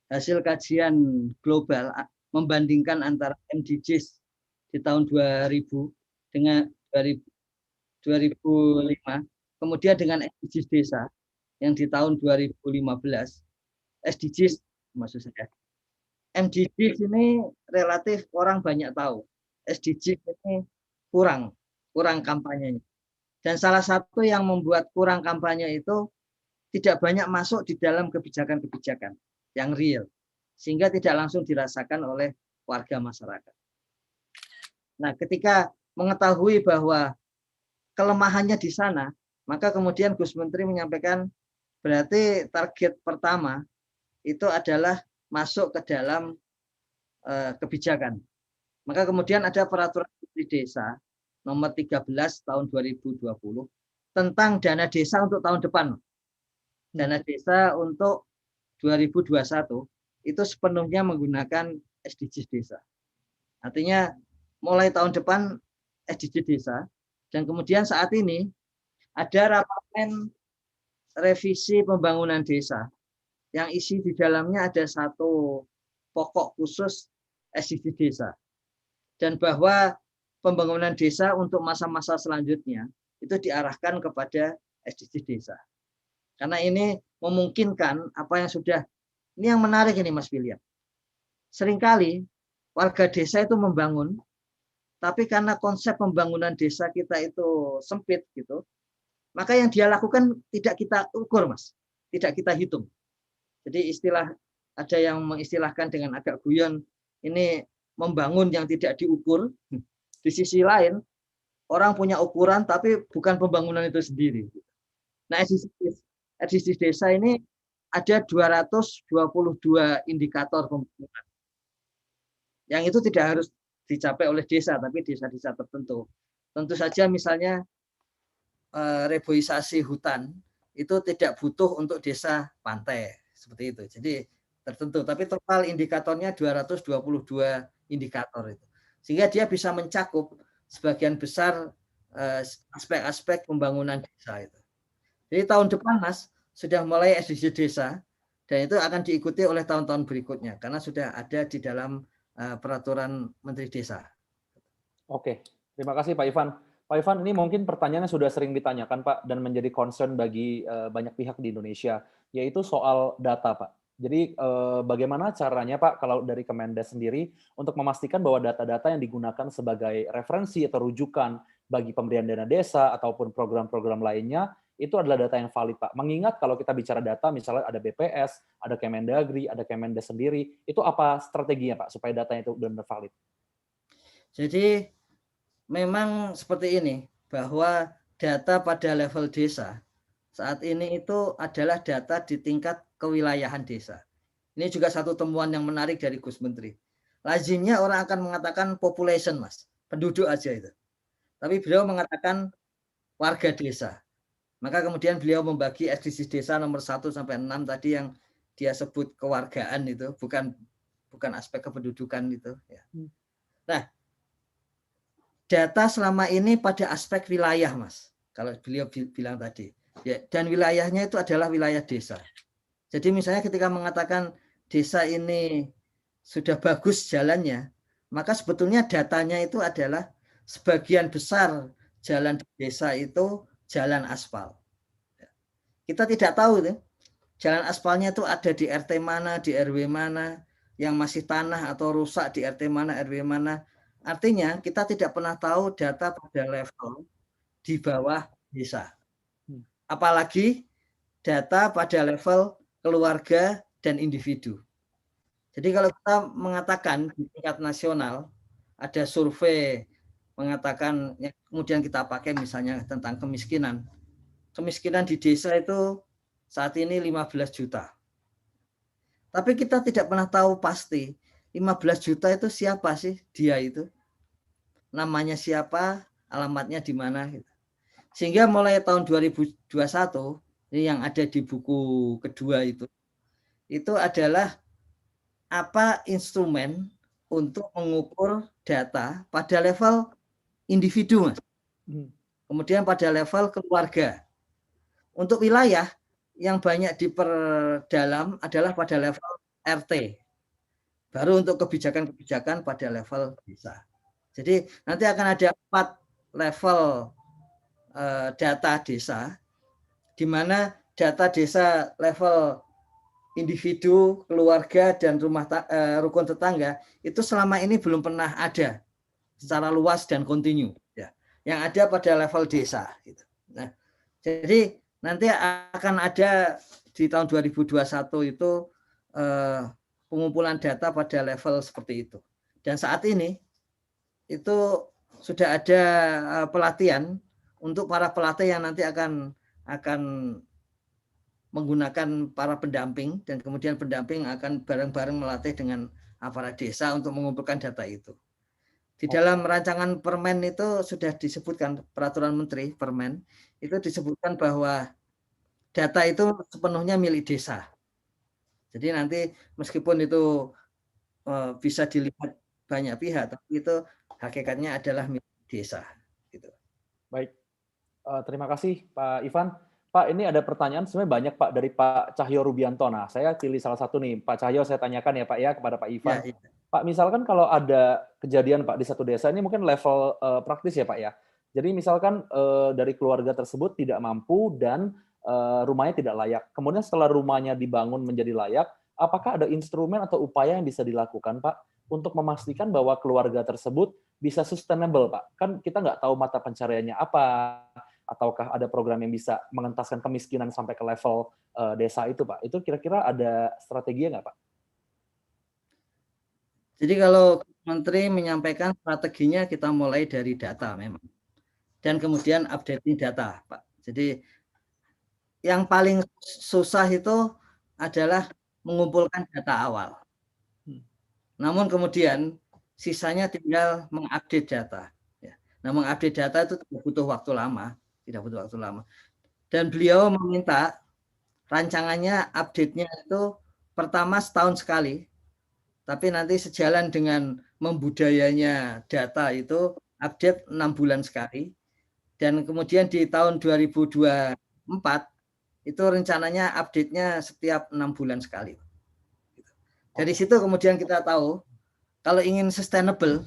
hasil kajian global membandingkan antara MDGs di tahun 2000 dengan 2005, kemudian dengan SDGs desa yang di tahun 2015. SDGs maksud saya. MDGs ini relatif orang banyak tahu. SDGs ini kurang kampanyenya. Dan salah satu yang membuat kurang kampanye itu tidak banyak masuk di dalam kebijakan-kebijakan yang real, sehingga tidak langsung dirasakan oleh warga masyarakat. Nah, ketika mengetahui bahwa kelemahannya di sana, maka kemudian Gus Menteri menyampaikan berarti target pertama itu adalah masuk ke dalam kebijakan. Maka kemudian ada peraturan Menteri Desa nomor 13 tahun 2020 tentang dana desa untuk tahun depan. Dana desa untuk 2021 itu sepenuhnya menggunakan SDGs desa. Artinya mulai tahun depan SDGs desa, dan kemudian saat ini ada rapermen revisi pembangunan desa yang isi di dalamnya ada satu pokok khusus SDGs desa. Dan bahwa pembangunan desa untuk masa-masa selanjutnya itu diarahkan kepada SDGs desa. Karena ini memungkinkan apa yang sudah, ini yang menarik ini Mas William. Seringkali warga desa itu membangun, tapi karena konsep pembangunan desa kita itu sempit gitu, maka yang dia lakukan tidak kita ukur Mas, tidak kita hitung. Jadi istilah, ada yang mengistilahkan dengan agak guyon, ini membangun yang tidak diukur. Di sisi lain, orang punya ukuran tapi bukan pembangunan itu sendiri. Nah, SDGs desa ini ada 222 indikator pembangunan. Yang itu tidak harus dicapai oleh desa, tapi desa-desa tertentu. Tentu saja misalnya reboisasi hutan itu tidak butuh untuk desa pantai, seperti itu. Jadi tertentu, tapi total indikatornya 222 indikator itu. Sehingga dia bisa mencakup sebagian besar aspek-aspek pembangunan desa itu. Jadi tahun depan Mas sudah mulai SDGs desa, dan itu akan diikuti oleh tahun-tahun berikutnya karena sudah ada di dalam peraturan Menteri Desa. Oke, terima kasih Pak Ivan. Pak Ivan, ini mungkin pertanyaannya sudah sering ditanyakan Pak dan menjadi concern bagi banyak pihak di Indonesia, yaitu soal data Pak. Jadi bagaimana caranya Pak kalau dari Kemendes sendiri untuk memastikan bahwa data-data yang digunakan sebagai referensi atau rujukan bagi pemberian dana desa ataupun program-program lainnya itu adalah data yang valid Pak. Mengingat kalau kita bicara data misalnya ada BPS, ada Kemendagri, ada Kemendes sendiri, itu apa strateginya Pak supaya datanya itu benar-benar valid? Jadi memang seperti ini, bahwa data pada level desa saat ini itu adalah data di tingkat kewilayahan desa. Ini juga satu temuan yang menarik dari Gus Menteri. Lazimnya orang akan mengatakan population Mas, penduduk aja itu. Tapi beliau mengatakan warga desa. Maka kemudian beliau membagi SDGs desa nomor 1 sampai 6 tadi yang dia sebut kewargaan itu, bukan aspek kependudukan itu. Ya. Nah, data selama ini pada aspek wilayah Mas, kalau beliau bilang tadi. Ya, dan wilayahnya itu adalah wilayah desa. Jadi misalnya ketika mengatakan desa ini sudah bagus jalannya, maka sebetulnya datanya itu adalah sebagian besar jalan di desa itu jalan aspal. Kita tidak tahu tuh, jalan aspalnya itu ada di RT mana, di RW mana, yang masih tanah atau rusak di RT mana, RW mana. Artinya kita tidak pernah tahu data pada level di bawah desa. Apalagi data pada level keluarga dan individu. Jadi kalau kita mengatakan di tingkat nasional ada survei mengatakan, kemudian kita pakai misalnya tentang kemiskinan. Kemiskinan di desa itu saat ini 15 juta. Tapi kita tidak pernah tahu pasti 15 juta itu siapa sih dia itu. Namanya siapa, alamatnya di mana. Sehingga mulai tahun 2021, ini yang ada di buku kedua itu adalah apa instrumen untuk mengukur data pada level individu, Mas. Kemudian pada level keluarga. Untuk wilayah yang banyak diperdalam adalah pada level RT. Baru untuk kebijakan-kebijakan pada level desa. Jadi nanti akan ada 4 level data desa, di mana data desa level individu, keluarga, dan rukun tetangga itu selama ini belum pernah ada secara luas dan kontinu. Ya. Yang ada pada level desa. Gitu. Nah, jadi nanti akan ada di tahun 2021 itu pengumpulan data pada level seperti itu. Dan saat ini itu sudah ada pelatihan untuk para pelatih yang nanti akan menggunakan para pendamping, dan kemudian pendamping akan bareng-bareng melatih dengan aparat desa untuk mengumpulkan data itu. Di dalam rancangan permen itu sudah disebutkan, peraturan menteri permen itu disebutkan bahwa data itu sepenuhnya milik desa. Jadi nanti meskipun itu bisa dilihat banyak pihak, tapi itu hakikatnya adalah milik desa. Gitu. Baik, terima kasih Pak Ivan. Pak, ini ada pertanyaan sebenarnya banyak Pak dari Pak Cahyo Rubianto. Nah, saya pilih salah satu nih, Pak Cahyo saya tanyakan ya Pak ya kepada Pak Ivan. Ya, ya. Pak, misalkan kalau ada kejadian Pak di satu desa, ini mungkin level praktis ya Pak ya. Jadi misalkan dari keluarga tersebut tidak mampu dan rumahnya tidak layak. Kemudian setelah rumahnya dibangun menjadi layak, apakah ada instrumen atau upaya yang bisa dilakukan Pak untuk memastikan bahwa keluarga tersebut bisa sustainable Pak? Kan kita nggak tahu mata pencariannya apa, ataukah ada program yang bisa mengentaskan kemiskinan sampai ke level desa itu Pak? Itu kira-kira ada strateginya nggak Pak? Jadi kalau Menteri menyampaikan strateginya kita mulai dari data memang. Dan kemudian updating data Pak. Jadi yang paling susah itu adalah mengumpulkan data awal. Namun kemudian sisanya tinggal mengupdate data. Nah, mengupdate data itu tidak butuh waktu lama. Dan beliau meminta rancangannya update-nya itu pertama setahun sekali, tapi nanti sejalan dengan membudayanya data itu update 6 bulan sekali. Dan kemudian di tahun 2024 itu rencananya update-nya setiap 6 bulan sekali. Dari situ kemudian kita tahu kalau ingin sustainable,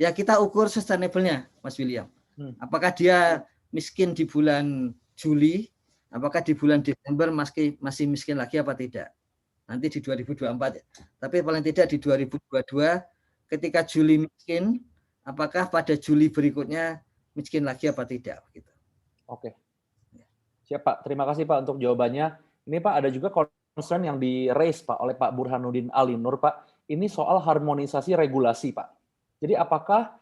ya kita ukur sustainable-nya, Mas William. Apakah dia miskin di bulan Juli, apakah di bulan Desember masih miskin lagi apa tidak. Nanti di 2024 ya. Tapi paling tidak di 2022 ketika Juli miskin, apakah pada Juli berikutnya miskin lagi apa tidak. Gitu. Oke. Siap Pak, terima kasih Pak untuk jawabannya. Ini Pak ada juga concern yang di-raise Pak oleh Pak Burhanuddin Ali Nur Pak. Ini soal harmonisasi regulasi Pak. Jadi apakah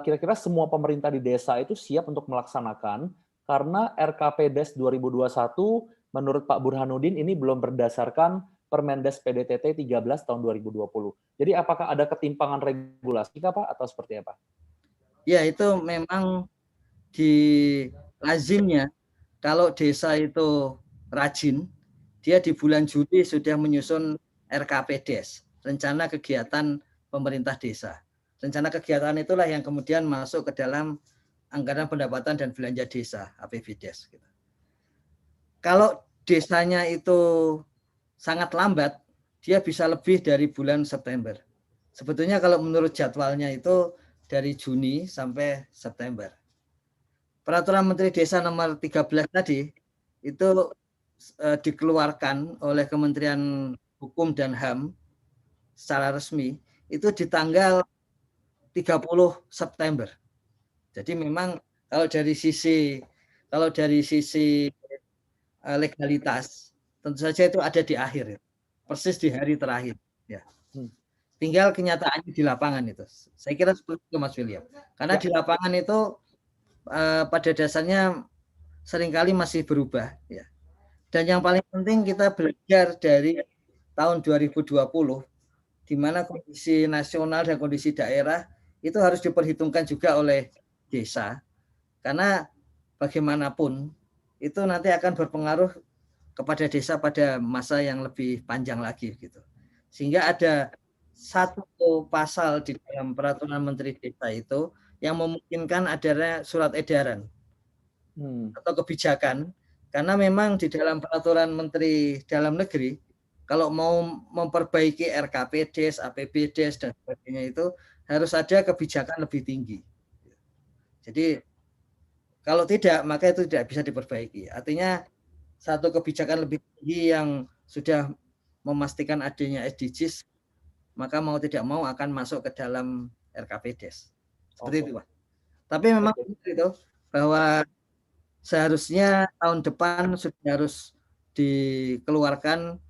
kira-kira semua pemerintah di desa itu siap untuk melaksanakan, karena RKPDes 2021 menurut Pak Burhanuddin ini belum berdasarkan Permendes PDTT 13 tahun 2020. Jadi apakah ada ketimpangan regulasi Pak atau seperti apa? Ya, itu memang di lazimnya kalau desa itu rajin, dia di bulan Juli sudah menyusun RKPDes, rencana kegiatan pemerintah desa. Rencana kegiatan itulah yang kemudian masuk ke dalam anggaran pendapatan dan belanja desa, APBDes. Kalau desanya itu sangat lambat, dia bisa lebih dari bulan September. Sebetulnya kalau menurut jadwalnya itu dari Juni sampai September. Peraturan Menteri Desa nomor 13 tadi itu dikeluarkan oleh Kementerian Hukum dan HAM secara resmi itu di tanggal 30 September. Jadi memang kalau dari sisi legalitas tentu saja itu ada di akhir, persis di hari terakhir. Ya. Tinggal kenyataannya di lapangan itu. Saya kira seperti itu Mas William. Karena di lapangan itu pada dasarnya seringkali masih berubah. Ya. Dan yang paling penting kita belajar dari tahun 2020, di mana kondisi nasional dan kondisi daerah itu harus diperhitungkan juga oleh desa. Karena bagaimanapun itu nanti akan berpengaruh kepada desa pada masa yang lebih panjang lagi gitu. Sehingga ada satu pasal di dalam peraturan Menteri Desa itu yang memungkinkan adanya surat edaran atau kebijakan, karena memang di dalam peraturan Menteri Dalam Negeri kalau mau memperbaiki RKPDes, APBDes dan sebagainya itu harus ada kebijakan lebih tinggi. Jadi kalau tidak maka itu tidak bisa diperbaiki. Artinya satu kebijakan lebih tinggi yang sudah memastikan adanya SDGs, maka mau tidak mau akan masuk ke dalam RKPDes. Seperti itu Pak. Tapi memang itu bahwa seharusnya tahun depan sudah harus dikeluarkan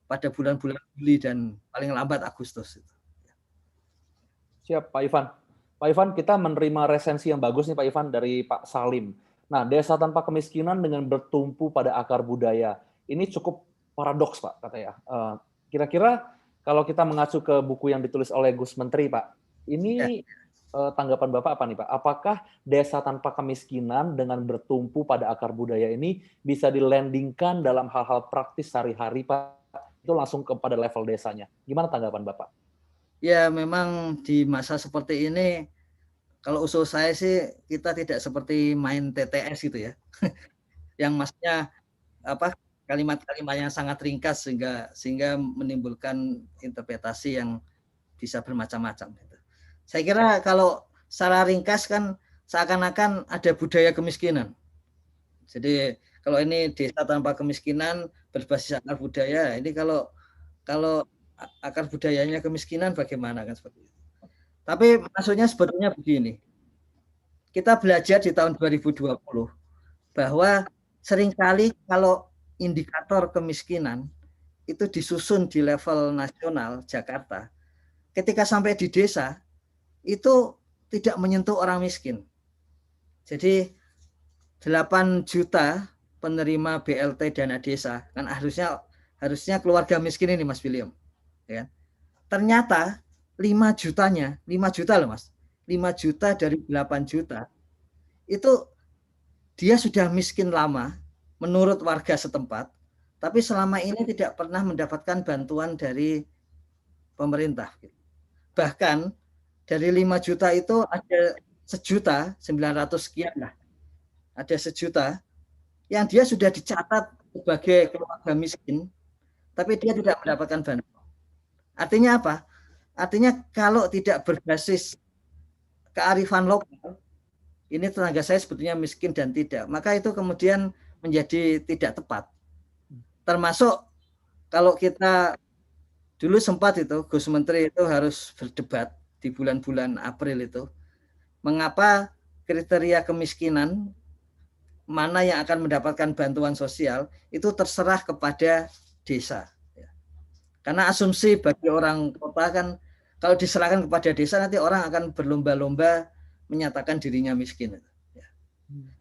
pada bulan-bulan Juli dan paling lambat Agustus. Siap, Pak Ivan. Pak Ivan, kita menerima resensi yang bagus nih Pak Ivan dari Pak Salim. Nah, desa tanpa kemiskinan dengan bertumpu pada akar budaya. Ini cukup paradoks Pak, katanya. Kira-kira kalau kita mengacu ke buku yang ditulis oleh Gus Menteri Pak, ini tanggapan Bapak apa nih Pak? Apakah desa tanpa kemiskinan dengan bertumpu pada akar budaya ini bisa dilandingkan dalam hal-hal praktis sehari-hari Pak? Itu langsung kepada level desanya. Gimana tanggapan Bapak? Ya, memang di masa seperti ini, kalau usul saya sih kita tidak seperti main TTS gitu ya, yang maksudnya apa kalimat-kalimat yang sangat ringkas sehingga menimbulkan interpretasi yang bisa bermacam-macam. Saya kira kalau secara ringkas kan seakan-akan ada budaya kemiskinan. Jadi kalau ini desa tanpa kemiskinan berbasis akar budaya, ini kalau akar budayanya kemiskinan bagaimana kan seperti itu. Tapi maksudnya sebetulnya begini. Kita belajar di tahun 2020 bahwa seringkali kalau indikator kemiskinan itu disusun di level nasional Jakarta, ketika sampai di desa itu tidak menyentuh orang miskin. Jadi 8 juta penerima BLT dana desa kan harusnya keluarga miskin ini Mas William. Ya. Ternyata 5 juta loh Mas. 5 juta dari 8 juta itu dia sudah miskin lama menurut warga setempat, tapi selama ini tidak pernah mendapatkan bantuan dari pemerintah. Bahkan dari 5 juta itu ada 1.900.000 sekian lah. Ada 1 juta yang dia sudah dicatat sebagai keluarga miskin, tapi dia tidak mendapatkan bantuan. Artinya apa? Artinya kalau tidak berbasis kearifan lokal, ini tenaga saya sebetulnya miskin dan tidak. Maka itu kemudian menjadi tidak tepat. Termasuk kalau kita dulu sempat itu, Gus Menteri itu harus berdebat di bulan-bulan April itu. Mengapa kriteria kemiskinan mana yang akan mendapatkan bantuan sosial itu terserah kepada desa. Karena asumsi bagi orang kota kan kalau diserahkan kepada desa nanti orang akan berlomba-lomba menyatakan dirinya miskin.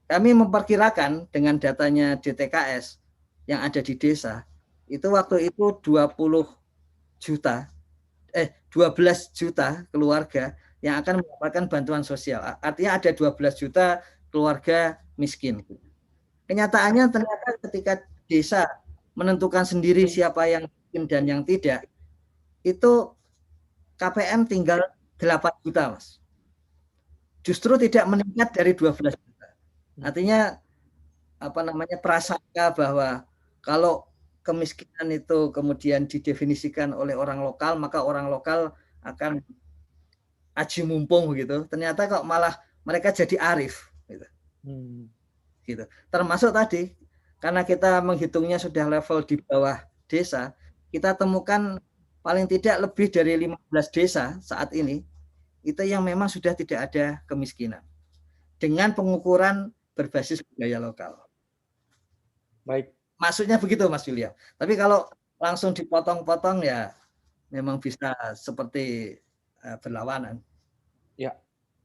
Kami memperkirakan dengan datanya DTKS yang ada di desa itu waktu itu 12 juta keluarga yang akan mendapatkan bantuan sosial. Artinya ada 12 juta keluarga miskin. Kenyataannya ternyata ketika desa menentukan sendiri siapa yang miskin dan yang tidak, itu KPM tinggal 8 juta, Mas. Justru tidak meningkat dari 12 juta. Artinya prasangka bahwa kalau kemiskinan itu kemudian didefinisikan oleh orang lokal, maka orang lokal akan aji mumpung gitu. Ternyata kok malah mereka jadi arif gitu. Gitu. Termasuk tadi karena kita menghitungnya sudah level di bawah desa, kita temukan paling tidak lebih dari 15 desa saat ini itu yang memang sudah tidak ada kemiskinan dengan pengukuran berbasis budaya lokal. Baik. Maksudnya begitu Mas William. Tapi kalau langsung dipotong-potong ya memang bisa seperti berlawanan. Ya.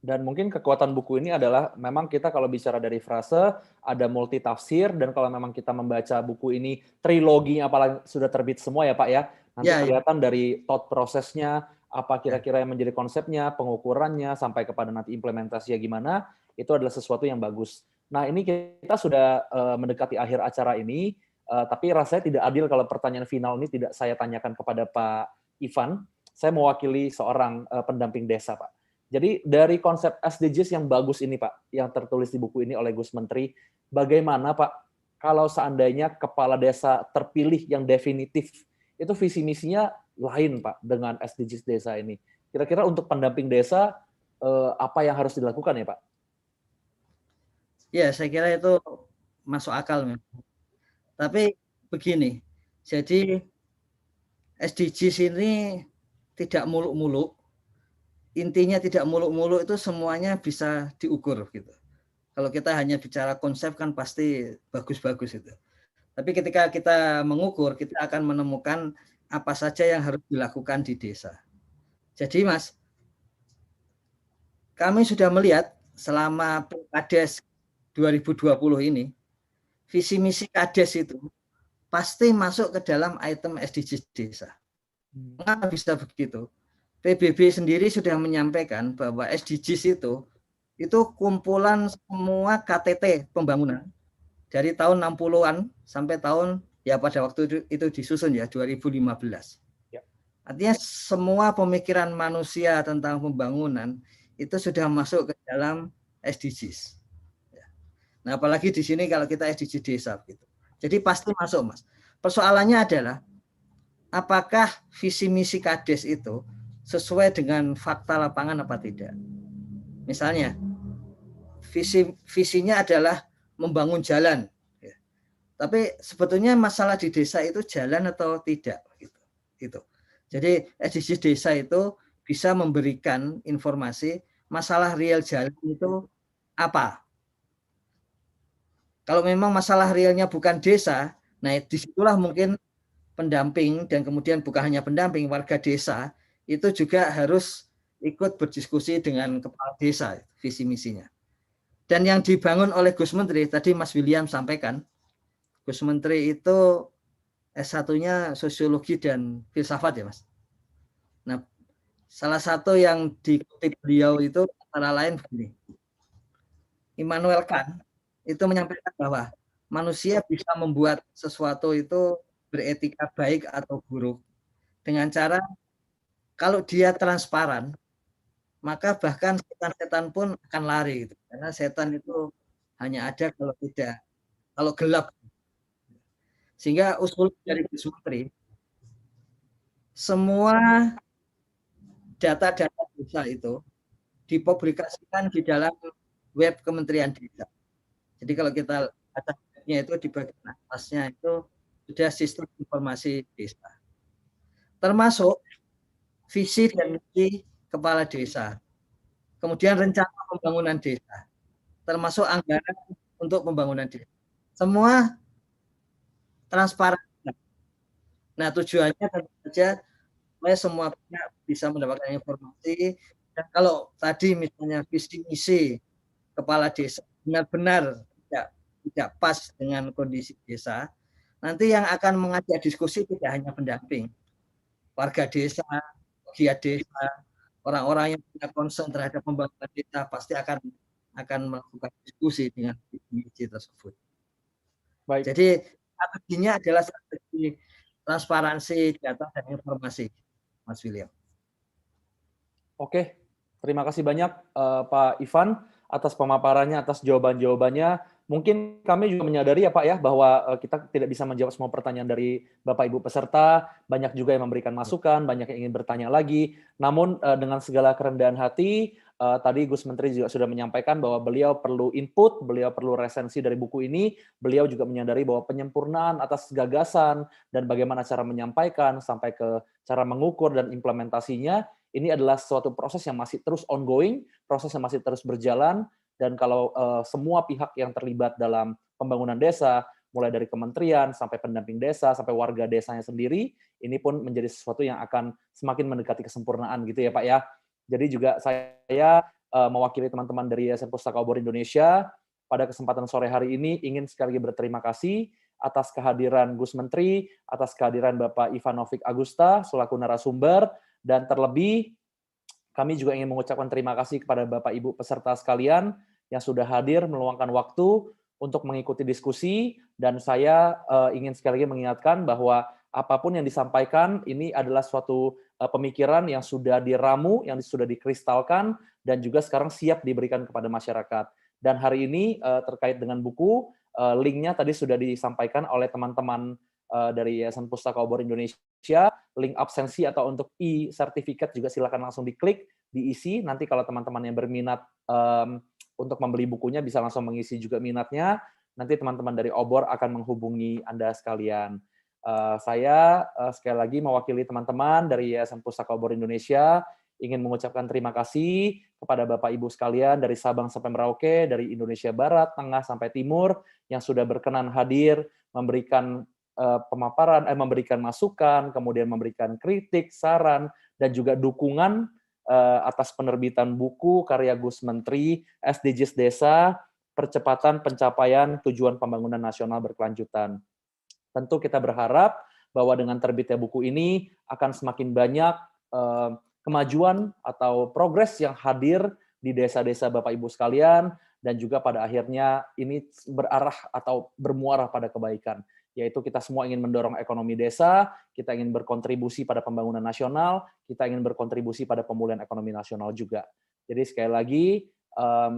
Dan mungkin kekuatan buku ini adalah memang kita kalau bicara dari frase ada multi tafsir dan kalau memang kita membaca buku ini triloginya apalagi sudah terbit semua ya Pak ya. Nanti kelihatan dari thought prosesnya apa kira-kira yang menjadi konsepnya, pengukurannya sampai kepada nanti implementasinya gimana, itu adalah sesuatu yang bagus. Nah, ini kita sudah mendekati akhir acara ini, tapi rasanya tidak adil kalau pertanyaan final ini tidak saya tanyakan kepada Pak Ivan. Saya mewakili seorang pendamping desa, Pak. Jadi dari konsep SDGs yang bagus ini, Pak, yang tertulis di buku ini oleh Gus Menteri, bagaimana, Pak, kalau seandainya kepala desa terpilih yang definitif, itu visi misinya lain, Pak, dengan SDGs desa ini. Kira-kira untuk pendamping desa, apa yang harus dilakukan ya, Pak? Ya, saya kira itu masuk akal memang. Tapi begini, jadi SDGs ini tidak muluk-muluk. Intinya tidak muluk-muluk itu semuanya bisa diukur gitu. Kalau kita hanya bicara konsep kan pasti bagus-bagus itu. Tapi ketika kita mengukur, kita akan menemukan apa saja yang harus dilakukan di desa. Jadi Mas, kami sudah melihat selama Kades 2020 ini, visi misi Kades itu pasti masuk ke dalam item SDGs desa. Mengapa bisa begitu? PBB sendiri sudah menyampaikan bahwa SDGs itu kumpulan semua KTT pembangunan dari tahun 60-an sampai tahun ya pada waktu itu disusun ya 2015. Ya. Artinya semua pemikiran manusia tentang pembangunan itu sudah masuk ke dalam SDGs. Nah, apalagi di sini kalau kita SDGs desa gitu. Jadi pasti masuk, Mas. Persoalannya adalah apakah visi misi Kades itu sesuai dengan fakta lapangan apa tidak. Misalnya, visinya adalah membangun jalan. Tapi sebetulnya masalah di desa itu jalan atau tidak. Gitu. Jadi SDGs desa itu bisa memberikan informasi masalah real jalan itu apa. Kalau memang masalah realnya bukan desa, nah disitulah mungkin pendamping dan kemudian bukan hanya pendamping, warga desa itu juga harus ikut berdiskusi dengan kepala desa visi misinya. Dan yang dibangun oleh Gus Menteri, tadi Mas William sampaikan, Gus Menteri itu S1-nya sosiologi dan filsafat ya Mas. Nah, salah satu yang dikutip beliau itu antara lain begini. Immanuel Kant itu menyampaikan bahwa manusia bisa membuat sesuatu itu beretika baik atau buruk dengan cara kalau dia transparan, maka bahkan setan-setan pun akan lari gitu. Karena setan itu hanya ada kalau gelap. Sehingga usul dari Gus Menteri, semua data-data desa itu dipublikasikan di dalam web Kementerian Desa. Jadi kalau kita baca webnya itu di bagian atasnya itu sudah sistem informasi desa. Termasuk visi dan misi kepala desa. Kemudian rencana pembangunan desa. Termasuk anggaran untuk pembangunan desa. Semua transparan. Nah, tujuannya tentu saja supaya semua pihak bisa mendapatkan informasi. Dan kalau tadi misalnya visi misi kepala desa benar-benar tidak pas dengan kondisi desa, nanti yang akan mengajak diskusi tidak hanya pendamping, warga desa, pegiat desa, orang-orang yang punya concern terhadap pembangunan desa pasti akan melakukan diskusi dengan visi tersebut. Baik. Jadi strateginya adalah strategi transparansi data dan informasi, Mas William. Oke, terima kasih banyak Pak Ivan atas pemaparannya, atas jawaban-jawabannya. Mungkin kami juga menyadari ya Pak ya bahwa kita tidak bisa menjawab semua pertanyaan dari Bapak Ibu peserta, banyak juga yang memberikan masukan, banyak yang ingin bertanya lagi. Namun dengan segala kerendahan hati, tadi Gus Menteri juga sudah menyampaikan bahwa beliau perlu input, beliau perlu resensi dari buku ini, beliau juga menyadari bahwa penyempurnaan atas gagasan dan bagaimana cara menyampaikan sampai ke cara mengukur dan implementasinya, ini adalah suatu proses yang masih terus ongoing, proses yang masih terus berjalan. Dan kalau semua pihak yang terlibat dalam pembangunan desa, mulai dari kementerian, sampai pendamping desa, sampai warga desanya sendiri, ini pun menjadi sesuatu yang akan semakin mendekati kesempurnaan gitu ya Pak ya. Jadi juga saya mewakili teman-teman dari Yayasan Pustaka Obor Indonesia, pada kesempatan sore hari ini ingin sekali lagi berterima kasih atas kehadiran Gus Menteri, atas kehadiran Bapak Ivanovic Agusta, selaku narasumber, dan terlebih kami juga ingin mengucapkan terima kasih kepada Bapak Ibu peserta sekalian yang sudah hadir meluangkan waktu untuk mengikuti diskusi, dan saya ingin sekali lagi mengingatkan bahwa apapun yang disampaikan ini adalah suatu pemikiran yang sudah diramu, yang sudah dikristalkan, dan juga sekarang siap diberikan kepada masyarakat. Dan hari ini terkait dengan buku, linknya tadi sudah disampaikan oleh teman-teman dari Yayasan Pustaka Obor Indonesia, link absensi atau untuk e-sertifikat juga silakan langsung diklik, diisi. Nanti kalau teman-teman yang berminat untuk membeli bukunya bisa langsung mengisi juga minatnya. Nanti teman-teman dari Obor akan menghubungi Anda sekalian. Saya sekali lagi mewakili teman-teman dari Yayasan Pustaka Obor Indonesia ingin mengucapkan terima kasih kepada Bapak Ibu sekalian dari Sabang sampai Merauke, dari Indonesia Barat, Tengah sampai Timur yang sudah berkenan hadir, memberikan pemaparan, memberikan masukan, kemudian memberikan kritik, saran, dan juga dukungan atas penerbitan buku karya Gus Menteri SDGs Desa, Percepatan Pencapaian Tujuan Pembangunan Nasional Berkelanjutan. Tentu kita berharap bahwa dengan terbitnya buku ini akan semakin banyak kemajuan atau progres yang hadir di desa-desa Bapak Ibu sekalian, dan juga pada akhirnya ini berarah atau bermuara pada kebaikan, yaitu kita semua ingin mendorong ekonomi desa, kita ingin berkontribusi pada pembangunan nasional, kita ingin berkontribusi pada pemulihan ekonomi nasional juga. Jadi sekali lagi,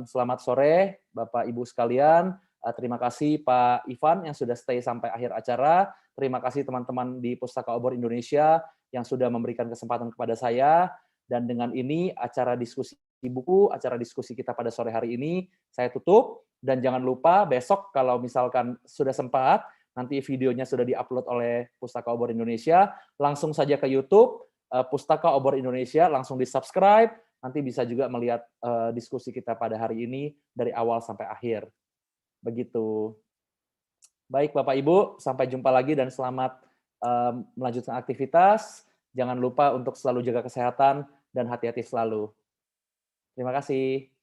selamat sore Bapak Ibu sekalian. Terima kasih Pak Ivan yang sudah stay sampai akhir acara. Terima kasih teman-teman di Pustaka Obor Indonesia yang sudah memberikan kesempatan kepada saya. Dan dengan ini acara diskusi buku, acara diskusi kita pada sore hari ini saya tutup. Dan jangan lupa besok kalau misalkan sudah sempat, nanti videonya sudah diupload oleh Pustaka Obor Indonesia, langsung saja ke YouTube Pustaka Obor Indonesia, langsung di-subscribe. Nanti bisa juga melihat diskusi kita pada hari ini dari awal sampai akhir. Begitu. Baik Bapak Ibu, sampai jumpa lagi dan selamat melanjutkan aktivitas. Jangan lupa untuk selalu jaga kesehatan dan hati-hati selalu. Terima kasih.